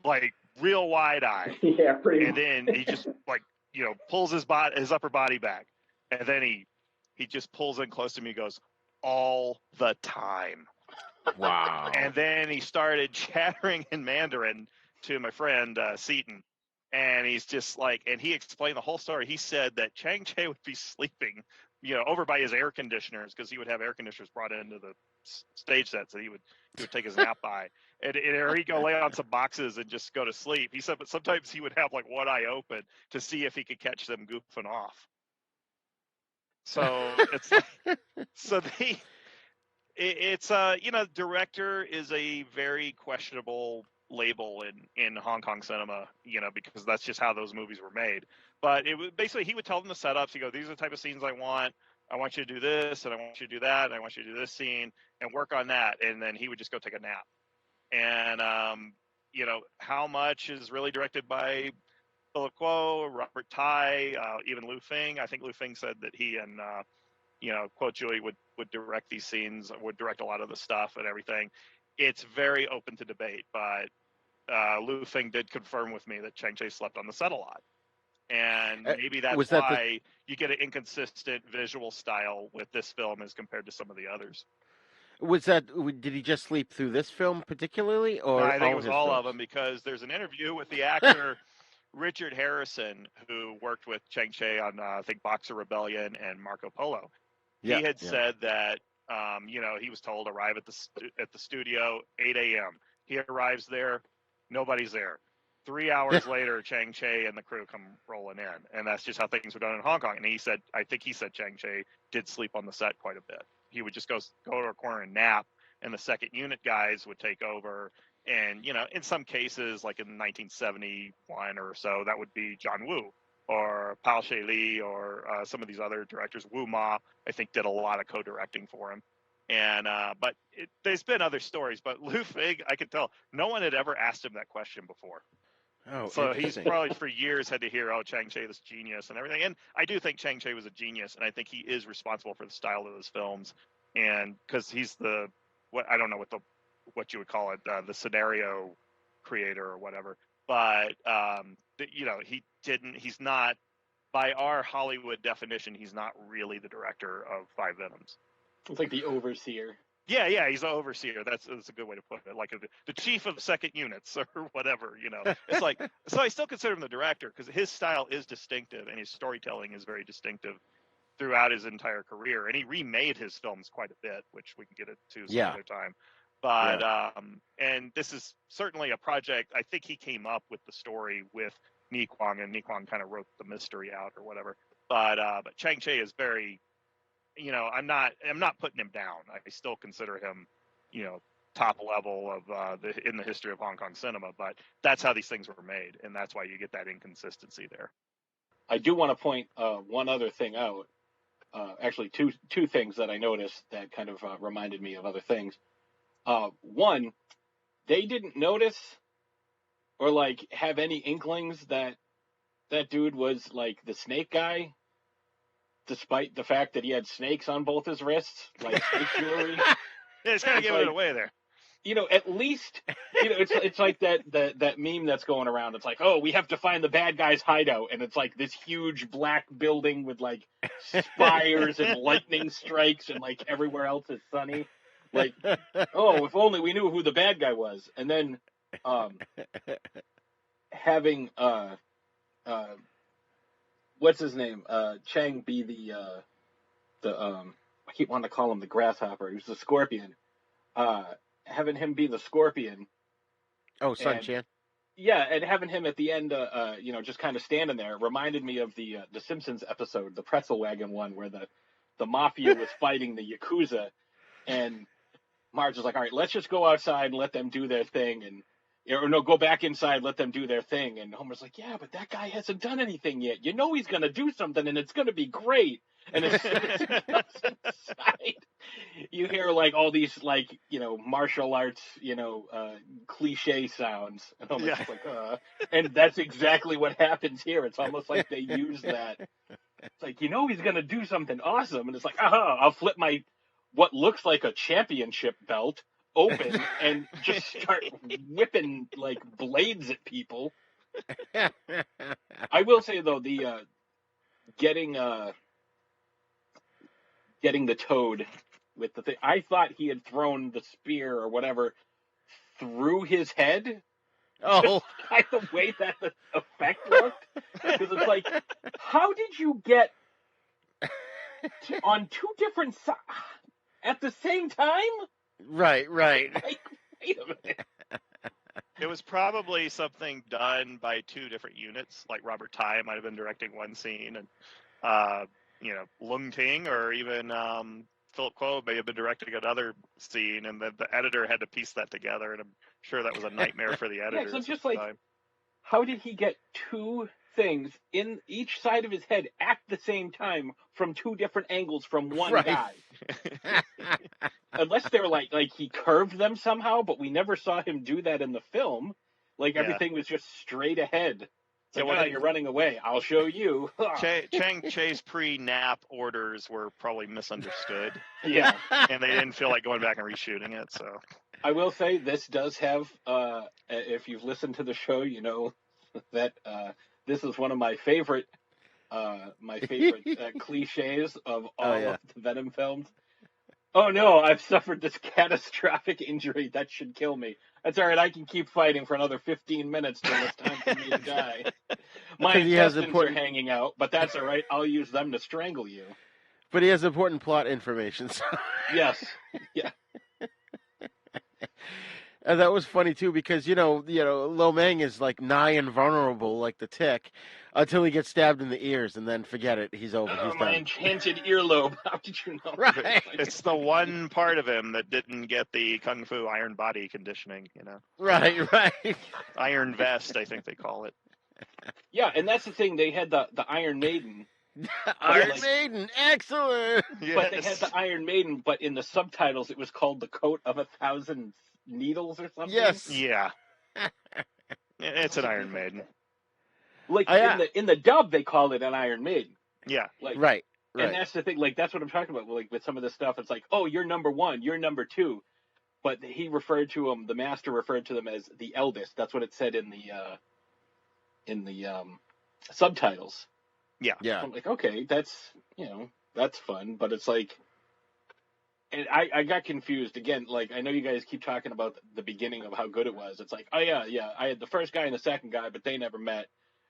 like real wide eye. Yeah, pretty much. And then he just pulls his upper body back, and then he just pulls in close to me. He goes, "All the time." Wow. And then he started chattering in Mandarin to my friend Seaton, and he's just like, and he explained the whole story. He said that Chang Cheh would be sleeping, over by his air conditioners, because he would have air conditioners brought into the stage sets that he would take his nap by, or he'd go lay on some boxes and just go to sleep. He said, but sometimes he would have like one eye open to see if he could catch them goofing off. So it's director is a very questionable label in Hong Kong cinema, because that's just how those movies were made. But it was basically, he would tell them the setups. He go, "These are the type of scenes I want. I want you to do this, and I want you to do that, and I want you to do this scene, and work on that." And then he would just go take a nap. And how much is really directed by Philip Kuo, Robert Ty, even Lou Feng. I think Lou Feng said that he and Kuo Jui would direct these scenes, would direct a lot of the stuff and everything. It's very open to debate, but Lou Feng did confirm with me that Chang Cheh slept on the set a lot. And maybe that's why you get an inconsistent visual style with this film as compared to some of the others. Did he just sleep through this film particularly, or no, I think it was all films? of them, because there's an interview with the actor Richard Harrison, who worked with Chang Cheh on I think Boxer Rebellion and Marco Polo. He had said that he was told arrive at the studio 8 a.m. He arrives there, nobody's there. 3 hours later, Chang Cheh and the crew come rolling in, and that's just how things were done in Hong Kong. And he said Chang Cheh did sleep on the set quite a bit. He would just go to a corner and nap, and the second unit guys would take over. And in some cases, like in 1971 or so, that would be John Woo or Pao She Li or some of these other directors. Wu Ma, I think, did a lot of co-directing for him. And but there's been other stories. But Lou Feng, I could tell, no one had ever asked him that question before. Oh, so he's probably for years had to hear, "Oh, Chang Cheh, this genius," and everything. And I do think Chang Cheh was a genius, and I think he is responsible for the style of those films. And because he's I don't know what you would call it, the scenario creator or whatever. But he's not, by our Hollywood definition, he's not really the director of 5 Venoms. It's like the overseer. Yeah, he's the overseer. That's a good way to put it. Like the chief of second units or whatever, It's like, so I still consider him the director, because his style is distinctive and his storytelling is very distinctive throughout his entire career. And he remade his films quite a bit, which we can get into some other time. But and this is certainly a project. I think he came up with the story with Ni Kuang, and Ni Kuang kind of wrote the mystery out or whatever. But Chang Cheh is very, I'm not putting him down. I still consider him, top level of in the history of Hong Kong cinema. But that's how these things were made, and that's why you get that inconsistency there. I do want to point one other thing out. Actually, two things that I noticed that kind of reminded me of other things. One, they didn't notice or like have any inklings that dude was like the snake guy, despite the fact that he had snakes on both his wrists, like snake jewelry. Yeah, it's kind of giving it away there. At least, it's like that meme that's going around. It's like, oh, we have to find the bad guy's hideout, and it's like this huge black building with like spires and lightning strikes, and like everywhere else is sunny. Like, oh, if only we knew who the bad guy was. And then having what's his name? Chang be the I keep wanting to call him the grasshopper. He was the scorpion. Having him be the scorpion. Oh, Sun-Chan. Yeah, and having him at the end, just kind of standing there reminded me of the Simpsons episode, the pretzel wagon one, where the mafia was fighting the Yakuza, and Marge was like, all right, let's just go outside and let them do their thing, go back inside, let them do their thing. And Homer's like, yeah, but that guy hasn't done anything yet. You know he's going to do something, and it's going to be great. And as soon as he goes inside, you hear like all these martial arts, cliche sounds. And Homer's just like, and that's exactly what happens here. It's almost like they use that. It's like, he's going to do something awesome. And it's like, I'll flip my what looks like a championship belt open and just start whipping like blades at people. I will say though, the getting the Toad with the thing, I thought he had thrown the spear or whatever through his head. Oh, By the way that the effect looked, because it's like, how did you get on two different sides at the same time? Right. Like, wait a minute. It was probably something done by two different units. Like Robert Tai might have been directing one scene, and Lung Ting or even Philip Kuo may have been directing another scene, and the editor had to piece that together. And I'm sure that was a nightmare for the editors. Yeah, so I'm just like, how did he get two things in each side of his head at the same time from two different angles from one guy? Unless they were like he curved them somehow, but we never saw him do that in the film. Like everything was just straight ahead. It's like, you're running away. I'll show you. Chang Che's pre-nap orders were probably misunderstood. Yeah. And they didn't feel like going back and reshooting it. So I will say this does have, if you've listened to the show, you know that this is one of my favorite cliches of all of the Venom films. Oh no, I've suffered this catastrophic injury that should kill me. That's all right, I can keep fighting for another 15 minutes till it's time for me to die. My intestines are hanging out, but that's all right, I'll use them to strangle you. But he has important plot information. So. Yes, yeah. And that was funny too, because Lo Mang is like nigh invulnerable, like the Tick, until he gets stabbed in the ears, and then forget it, he's over. He's my done. enchanted earlobe. How did you know? Right. It's the one part of him that didn't get the Kung Fu Iron Body conditioning, Right. Iron Vest, I think they call it. Yeah, and that's the thing. They had the Iron Maiden. Iron Maiden, excellent. Yes. But they had the Iron Maiden, but in the subtitles it was called the Coat of 1,000 Needles or something. Yes. Yeah. It's an Iron Maiden. Like in the dub, they call it an Iron Maiden. Yeah. Like, right. And that's the thing. Like that's what I'm talking about. Like with some of this stuff, it's like, oh, you're number one, you're number two, but he referred to them. The master referred to them as the eldest. That's what it said in the subtitles. Yeah. Yeah. So I'm like, okay, that's fun, but it's like, and I got confused again. Like I know you guys keep talking about the beginning of how good it was. It's like, oh yeah, I had the first guy and the second guy, but they never met.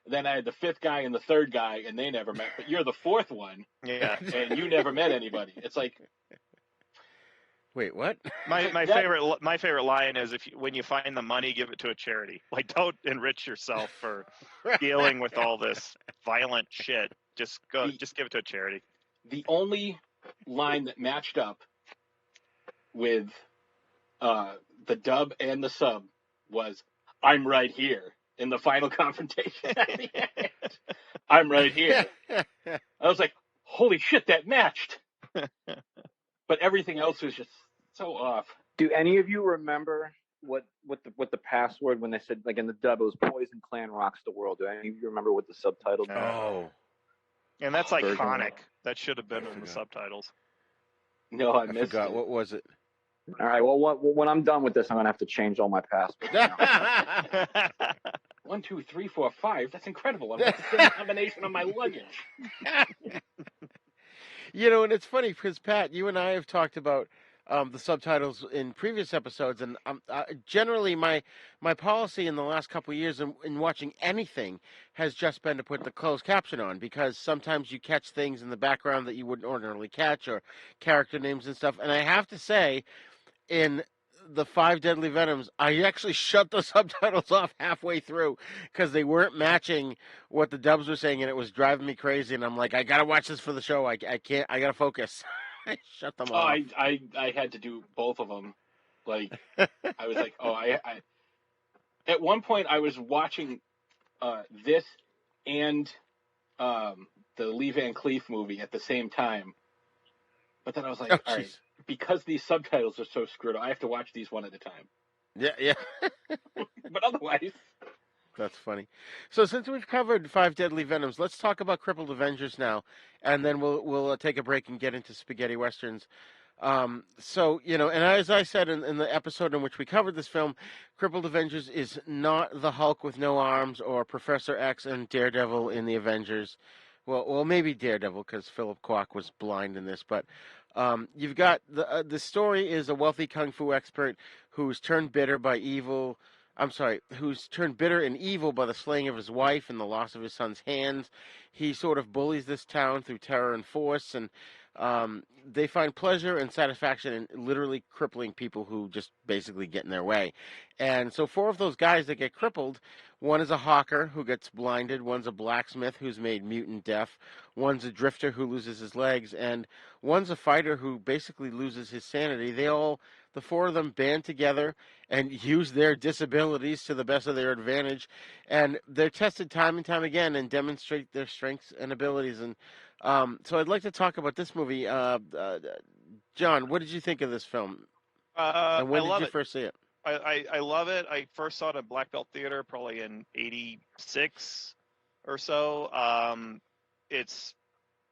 Then I had the fifth guy and the third guy, and they never met. But you're the fourth one, and you never met anybody. It's like, wait, what? My favorite line is when you find the money, give it to a charity. Like, don't enrich yourself for dealing with all this violent shit. Just give it to a charity. The only line that matched up with the dub and the sub was "I'm right here" in the final confrontation at the end. I'm right here. I was like, holy shit, that matched. But everything else was just so off. Do any of you remember what the password when they said, like in the dub, it was "Poison Clan rocks the world"? Do any of you remember what the subtitle? Oh, and that's iconic. That should have been in the subtitles. No, I missed forgot. it. What was it? All right. Well, when I'm done with this, I'm gonna have to change all my passwords. 1, 2, 3, 4, 5. That's incredible. I've got the same combination on my luggage. And it's funny because Pat, you and I have talked about the subtitles in previous episodes, and generally my policy in the last couple of years in watching anything has just been to put the closed caption on, because sometimes you catch things in the background that you wouldn't ordinarily catch, or character names and stuff. And I have to say, in the 5 Deadly Venoms, I actually shut the subtitles off halfway through because they weren't matching what the dubs were saying, and it was driving me crazy. And I'm like, I gotta watch this for the show. I can't. I gotta focus. I shut them Oh, off. I had to do both of them. Like, I was like, oh, I at one point I was watching this and the Lee Van Cleef movie at the same time. But then I was like, all right, because these subtitles are so screwed up, I have to watch these one at a time. Yeah. But otherwise, that's funny. So since we've covered 5 Deadly Venoms, let's talk about Crippled Avengers now, and then we'll take a break and get into spaghetti westerns. So, and as I said in the episode in which we covered this film, Crippled Avengers is not the Hulk with no arms or Professor X and Daredevil in the Avengers. Well, maybe Daredevil, because Philip Kwok was blind in this, but you've got the story is a wealthy kung fu expert who's turned bitter and evil by the slaying of his wife and the loss of his son's hands. He sort of bullies this town through terror and force, and they find pleasure and satisfaction in literally crippling people who just basically get in their way. And so 4 of those guys that get crippled, one is a hawker who gets blinded, one's a blacksmith who's made mutant deaf, one's a drifter who loses his legs, and one's a fighter who basically loses his sanity. The 4 of them band together and use their disabilities to the best of their advantage, and they're tested time and time again and demonstrate their strengths and abilities. And so I'd like to talk about this movie. John, what did you think of this film? And when did you first see it? I love it. I first saw it at Black Belt Theater probably in '86 or so. It's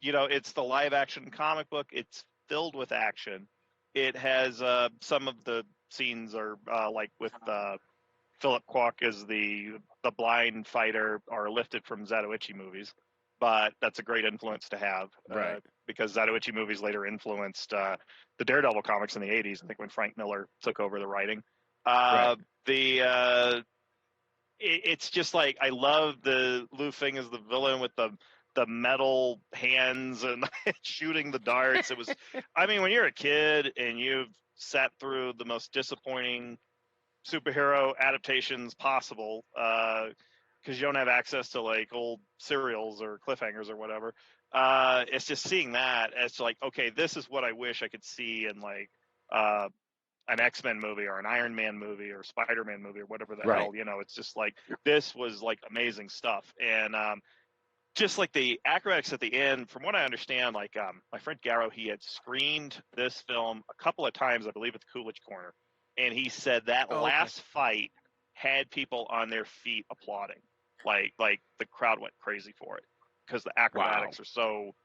the live action comic book. It's filled with action. It has some of the scenes are like with Philip Kwok as the blind fighter are lifted from Zatoichi movies, but that's a great influence to have, right? Because Zatoichi movies later influenced the Daredevil comics in the '80s. I think when Frank Miller took over the writing. Right. It's just like I love the Lu Feng as the villain with the metal hands and shooting the darts. It was, I mean, when you're a kid and you've sat through the most disappointing superhero adaptations possible, because you don't have access to like old serials or cliffhangers or whatever. It's just seeing that. It's like, okay, this is what I wish I could see in like an X-Men movie or an Iron Man movie or Spider-Man movie or whatever the hell. It's just like this was like amazing stuff. And just like the acrobatics at the end, from what I understand, like my friend Garrow, he had screened this film a couple of times, I believe, at the Coolidge Corner, and he said that last fight had people on their feet applauding, like the crowd went crazy for it because the acrobatics are so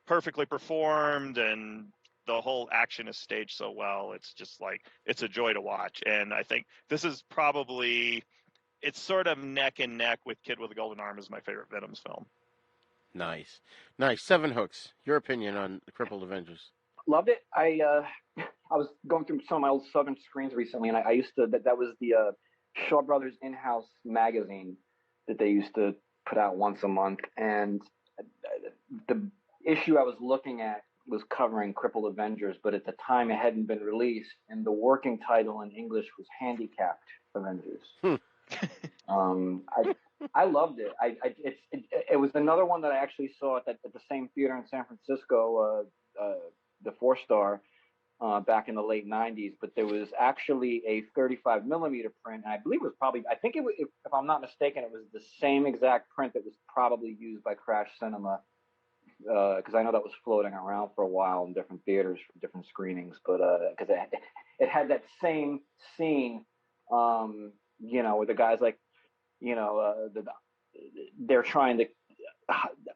perfectly performed and the whole action is staged so well. It's just like it's a joy to watch, and I think this is probably it's sort of neck and neck with Kid with a Golden Arm as my favorite Venoms film. Nice. Sevenhooks, your opinion on the Crippled Avengers? Loved it. I was going through some of my old Southern screens recently, and I used to that was the Shaw Brothers in-house magazine that they used to put out once a month, and the issue I was looking at was covering Crippled Avengers, but at the time it hadn't been released, and the working title in English was Handicapped Avengers. I loved it. It was another one that I actually saw at the same theater in San Francisco, the 4-star, back in the late '90s. But there was actually a 35 millimeter print, and I believe it was probably, I think it was, if I'm not mistaken, it was the same exact print that was probably used by Crash Cinema, because I know that was floating around for a while in different theaters for different screenings. But because it had that same scene, where the guys like, they're trying to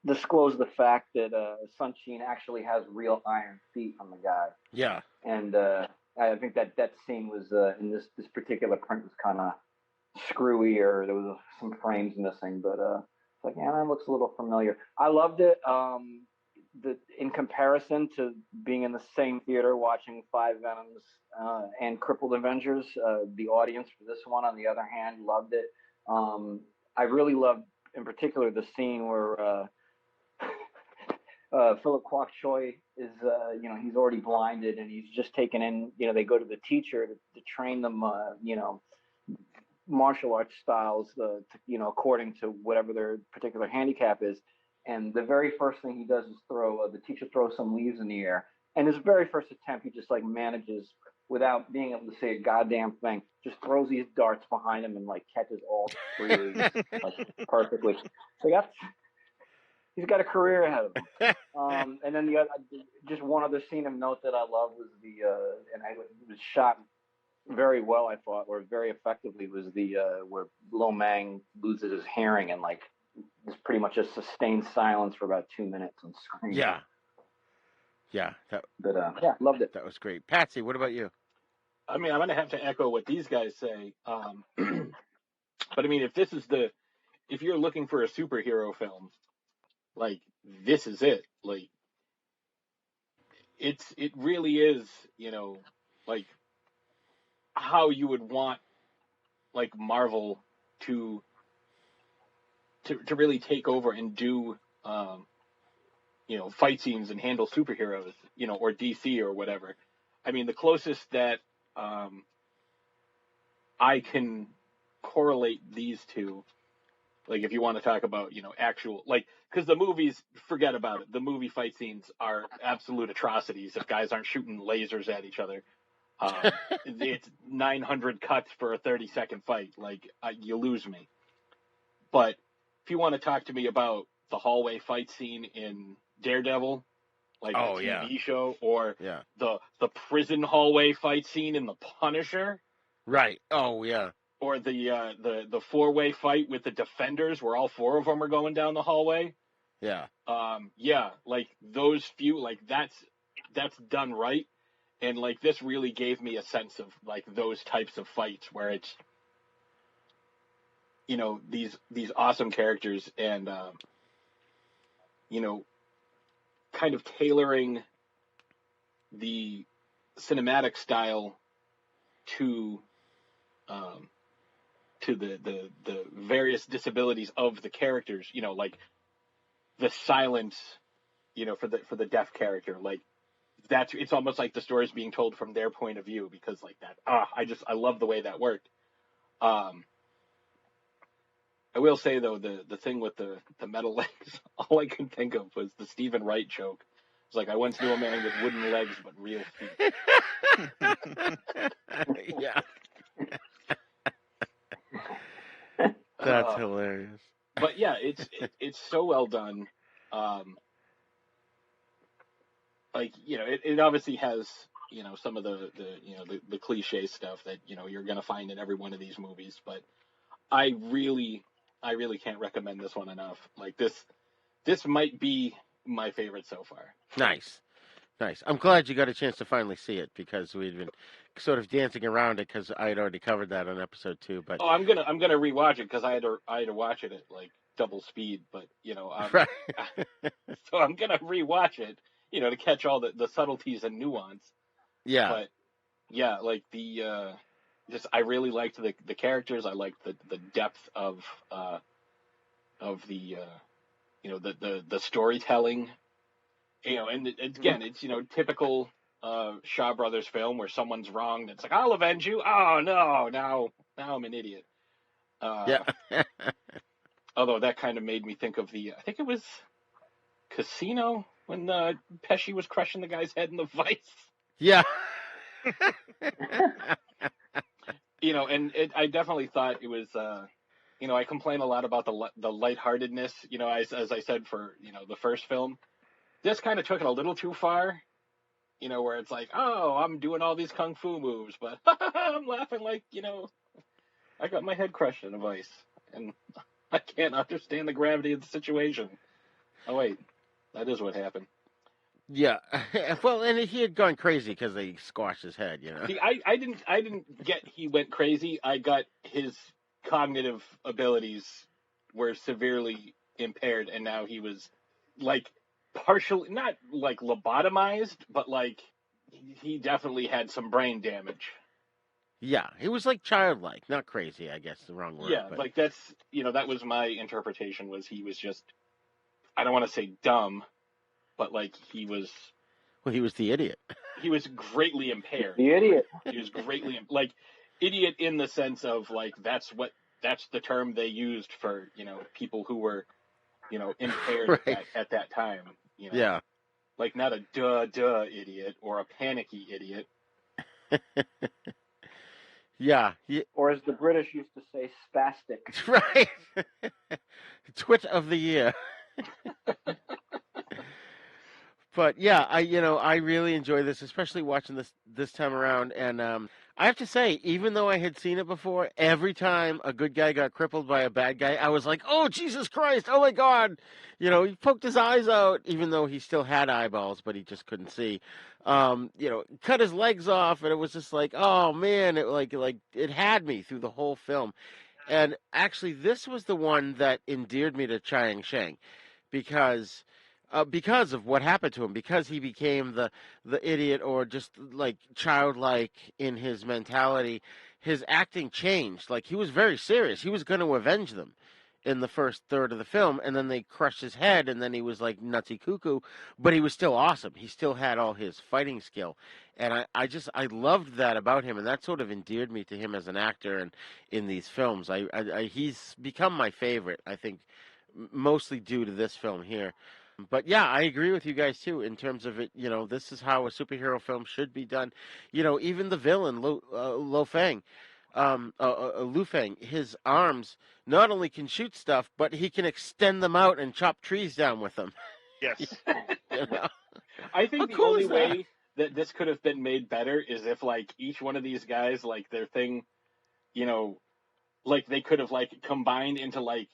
disclose the fact that Sun Chin actually has real iron feet on the guy. Yeah. And I think that scene was in this particular print was kind of screwy, or there was some frames missing, but it's like, yeah, that looks a little familiar. I loved it. in comparison to being in the same theater watching Five Venoms and Crippled Avengers, the audience for this one, on the other hand, loved it. I really loved, in particular, the scene where Philip Kwok Choi is, he's already blinded and he's just taken in, they go to the teacher to train them, martial arts styles, according to whatever their particular handicap is. And the very first thing he does is the teacher throws some leaves in the air. And his very first attempt, he just manages, without being able to say a goddamn thing, just throws these darts behind him and catches all three leaves perfectly. So he's got a career ahead of him. And then just one other scene of note that I love was it was shot very well, I thought, or very effectively, was where Lo Mang loses his hearing and there's pretty much a sustained silence for about 2 minutes on screen. Yeah. Loved it. That was great. Patsy, what about you? I mean, I'm going to have to echo what these guys say. But I mean, if you're looking for a superhero film, this is it. It really is, how you would want, Marvel to really take over and do, fight scenes and handle superheroes, or DC or whatever. I mean, the closest that I can correlate these two, if you want to talk about, actual, because the movies, forget about it. The movie fight scenes are absolute atrocities if guys aren't shooting lasers at each other. It's 900 cuts for a 30-second fight. You lose me. But if you want to talk to me about the hallway fight scene in Daredevil, the TV show, or the prison hallway fight scene in The Punisher, right? Oh yeah. Or the four-way fight with the Defenders, where all four of them are going down the hallway. Yeah. Those few, that's done right, and this really gave me a sense of those types of fights where it's, these awesome characters and kind of tailoring the cinematic style to the various disabilities of the characters, the silence, for the deaf character, it's almost like the story's being told from their point of view, because I love the way that worked. I will say though, the thing with the metal legs, all I could think of was the Stephen Wright joke. It's I once knew a man with wooden legs but real feet. Yeah. That's hilarious. But yeah, it's so well done. It obviously has, some of the cliche stuff that, you're going to find in every one of these movies, but I really can't recommend this one enough. This might be my favorite so far. Nice. I'm glad you got a chance to finally see it, because we'd been sort of dancing around it because I had already covered that on episode 2. But I'm gonna rewatch it because I had to watch it at double speed. But right. So I'm gonna rewatch it, to catch all the subtleties and nuance. Yeah. But yeah, I really liked the characters. I liked the depth of the the storytelling. And again, it's typical Shaw Brothers film where someone's wrong. It's I'll avenge you. Oh no, now I'm an idiot. Yeah. Although that kind of made me think of I think it was Casino, when Pesci was crushing the guy's head in the vice. Yeah. I definitely thought it was. I complain a lot about the lightheartedness. As I said for the first film. This kind of took it a little too far, where it's I'm doing all these kung fu moves, but I'm laughing I got my head crushed in a vice, and I can't understand the gravity of the situation. Oh, wait, that is what happened. Yeah, well, and he had gone crazy because they squashed his head, See, I didn't get he went crazy. I got his cognitive abilities were severely impaired, and now he was partially, not like lobotomized, but like he definitely had some brain damage. Yeah, he was like childlike, not crazy, I guess, the wrong word. Yeah, But like that's, that was my interpretation, was he was just, I don't want to say dumb, but like he was the idiot. greatly impaired. The idiot. He was greatly, like, idiot in the sense of like that's the term they used for, people who were, impaired Right. at that time. Yeah. Like not a duh idiot or a panicky idiot. Yeah. Or as the British used to say, spastic. Right. Twit of the year. But yeah, I really enjoy this, especially watching this time around. And I have to say, even though I had seen it before, every time a good guy got crippled by a bad guy, I was like, "Oh Jesus Christ! Oh my God!" He poked his eyes out, even though he still had eyeballs, but he just couldn't see. Cut his legs off, and it was just like, "Oh man!" It like it had me through the whole film. And actually, this was the one that endeared me to Chiang Sheng because of what happened to him, because he became the idiot or just like childlike in his mentality. His acting changed. Like he was very serious. He was going to avenge them in the first third of the film, and then they crushed his head, and then he was like nutsy cuckoo, but he was still awesome. He still had all his fighting skill, and I loved that about him, and that sort of endeared me to him as an actor and in these films. He's become my favorite, I think, mostly due to this film here. But yeah, I agree with you guys too in terms of it. This is how a superhero film should be done. Even the villain, Lo Fang, Lu Fang, his arms not only can shoot stuff, but he can extend them out and chop trees down with them. Yes. I think How the cool only is that? way that this could have been made better is if like each one of these guys, like their thing, like they could have like combined into like,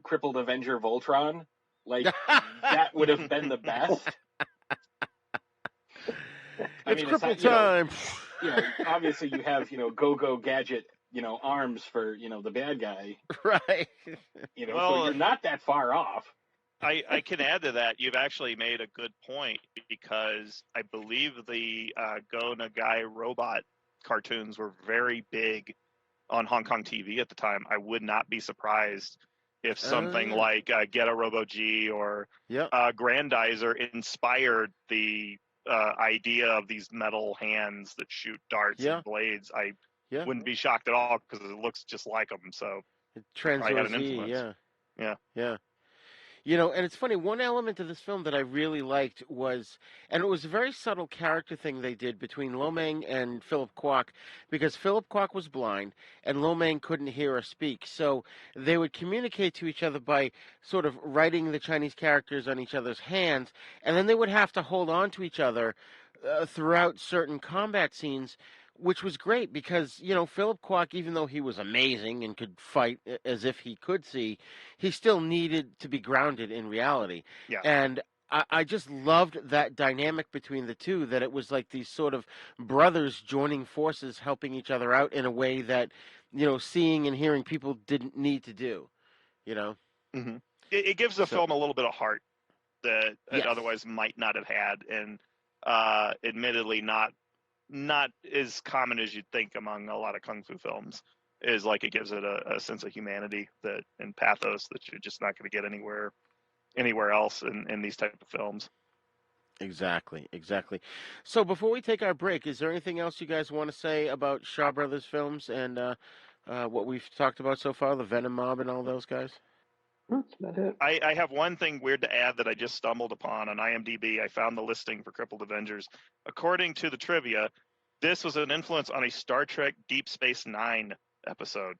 Crippled Avenger Voltron. Like that would have been the best. It's cripple time. Obviously you have, Go-Go Gadget, arms for, the bad guy. Right. So you're not that far off. I can add to that. You've actually made a good point, because I believe the Go Nagai robot cartoons were very big on Hong Kong TV at the time. I would not be surprised if something like Get a Robo G or Grandizer inspired the idea of these metal hands that shoot darts and blades. I wouldn't be shocked at all, because it looks just like them. So I had an influence. Yeah. And it's funny, one element of this film that I really liked was, and it was a very subtle character thing they did between Lo Mang and Philip Kwok, because Philip Kwok was blind and Lo Mang couldn't hear or speak. So they would communicate to each other by sort of writing the Chinese characters on each other's hands, and then they would have to hold on to each other throughout certain combat scenes, which was great because, Philip Kwok, even though he was amazing and could fight as if he could see, he still needed to be grounded in reality. Yeah. And I just loved that dynamic between the two, that it was like these sort of brothers joining forces, helping each other out in a way that, seeing and hearing people didn't need to do, Mm-hmm. It gives the film a little bit of heart that it otherwise might not have had. And admittedly not as common as you'd think among a lot of kung fu films. Is like it gives it a sense of humanity and pathos that you're just not going to get anywhere else in these type of films. Exactly. So before we take our break, is there anything else you guys want to say about Shaw Brothers films and what we've talked about so far, the Venom Mob and all those guys? That's about it. I have one thing weird to add that I just stumbled upon on IMDb. I found the listing for Crippled Avengers. According to the trivia, this was an influence on a Star Trek Deep Space Nine episode.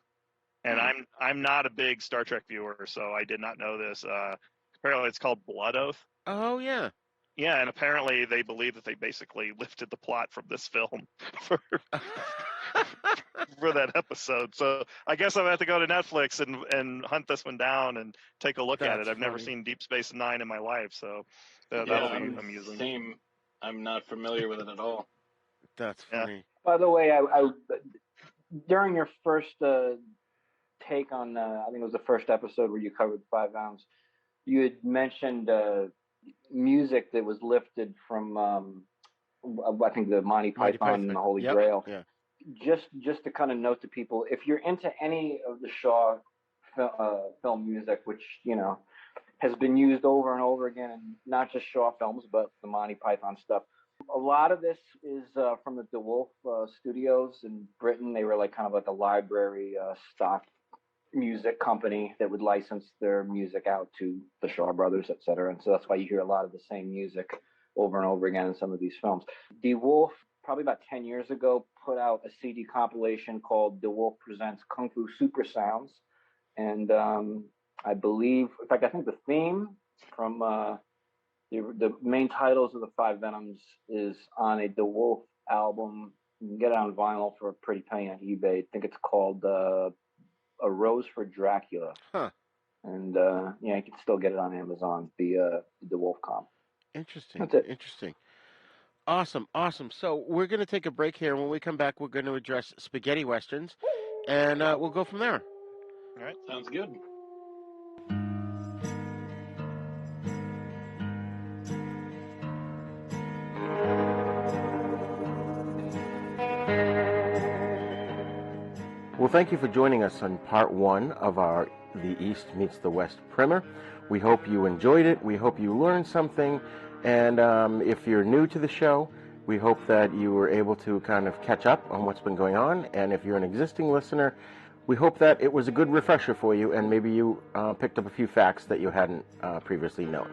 And I'm not a big Star Trek viewer, so I did not know this. Apparently it's called Blood Oath. Oh, yeah. Yeah, and apparently they believe that they basically lifted the plot from this film for that episode. So I guess I'm going to have to go to Netflix and hunt this one down and take a look at it. I've never seen Deep Space Nine in my life, so that'll be amusing. Same. I'm not familiar with it at all. That's funny. By the way, I during your first take on, I think it was the first episode where you covered 5 ounce, you had mentioned music that was lifted from I think the Monty Python and the Holy Grail. Yeah. Just to kind of note to people, if you're into any of the Shaw film music, which has been used over and over again, and not just Shaw films, but the Monty Python stuff. A lot of this is from the DeWolf Studios in Britain. They were like kind of like a library stock music company that would license their music out to the Shaw Brothers, et cetera. And so that's why you hear a lot of the same music over and over again in some of these films. DeWolf, probably about 10 years ago, put out a CD compilation called DeWolf Presents Kung Fu Super Sounds. And I believe, in fact, I think the theme from the main titles of the 5 Venoms is on a DeWolf album. You can get it on vinyl for a pretty penny on eBay. I think it's called A Rose for Dracula. Huh. And you can still get it on Amazon, the DeWolf comp. Interesting. That's it. Interesting. Awesome. So we're going to take a break here, and when we come back, we're going to address spaghetti westerns, and we'll go from there. All right, sounds good. Well, thank you for joining us on part 1 of our The East Meets the West primer. We hope you enjoyed it. We hope you learned something. And if you're new to the show, we hope that you were able to kind of catch up on what's been going on. And if you're an existing listener, we hope that it was a good refresher for you, and maybe you picked up a few facts that you hadn't previously known.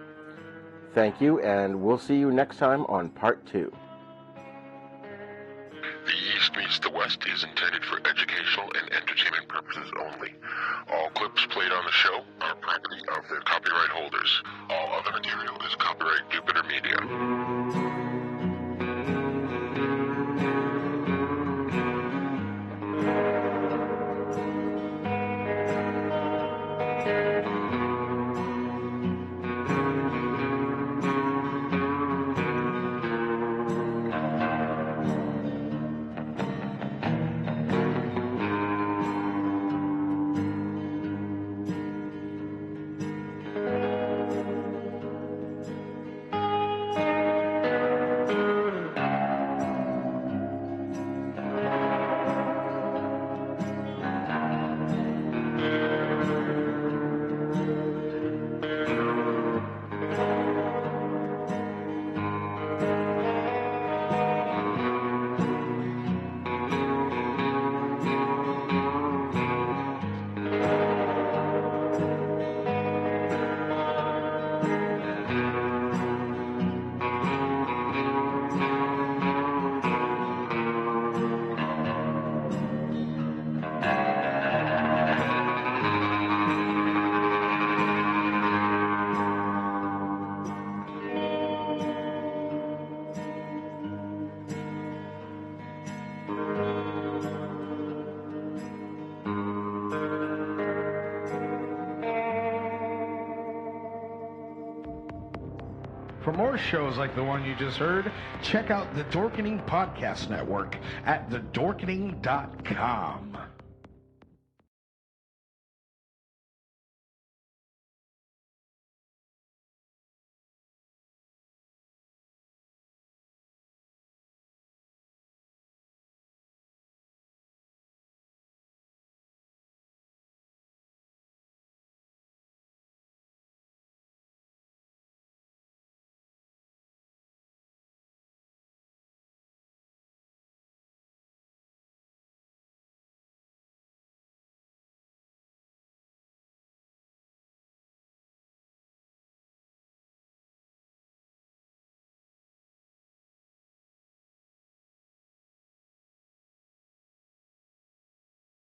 Thank you, and we'll see you next time on part 2. The East Meets the West is intended for educational and entertainment purposes only. All clips played on the show are property of their copyright holders. All other material is copyright Jupiter Media. For more shows like the one you just heard, check out the Dorkening Podcast Network at thedorkening.com.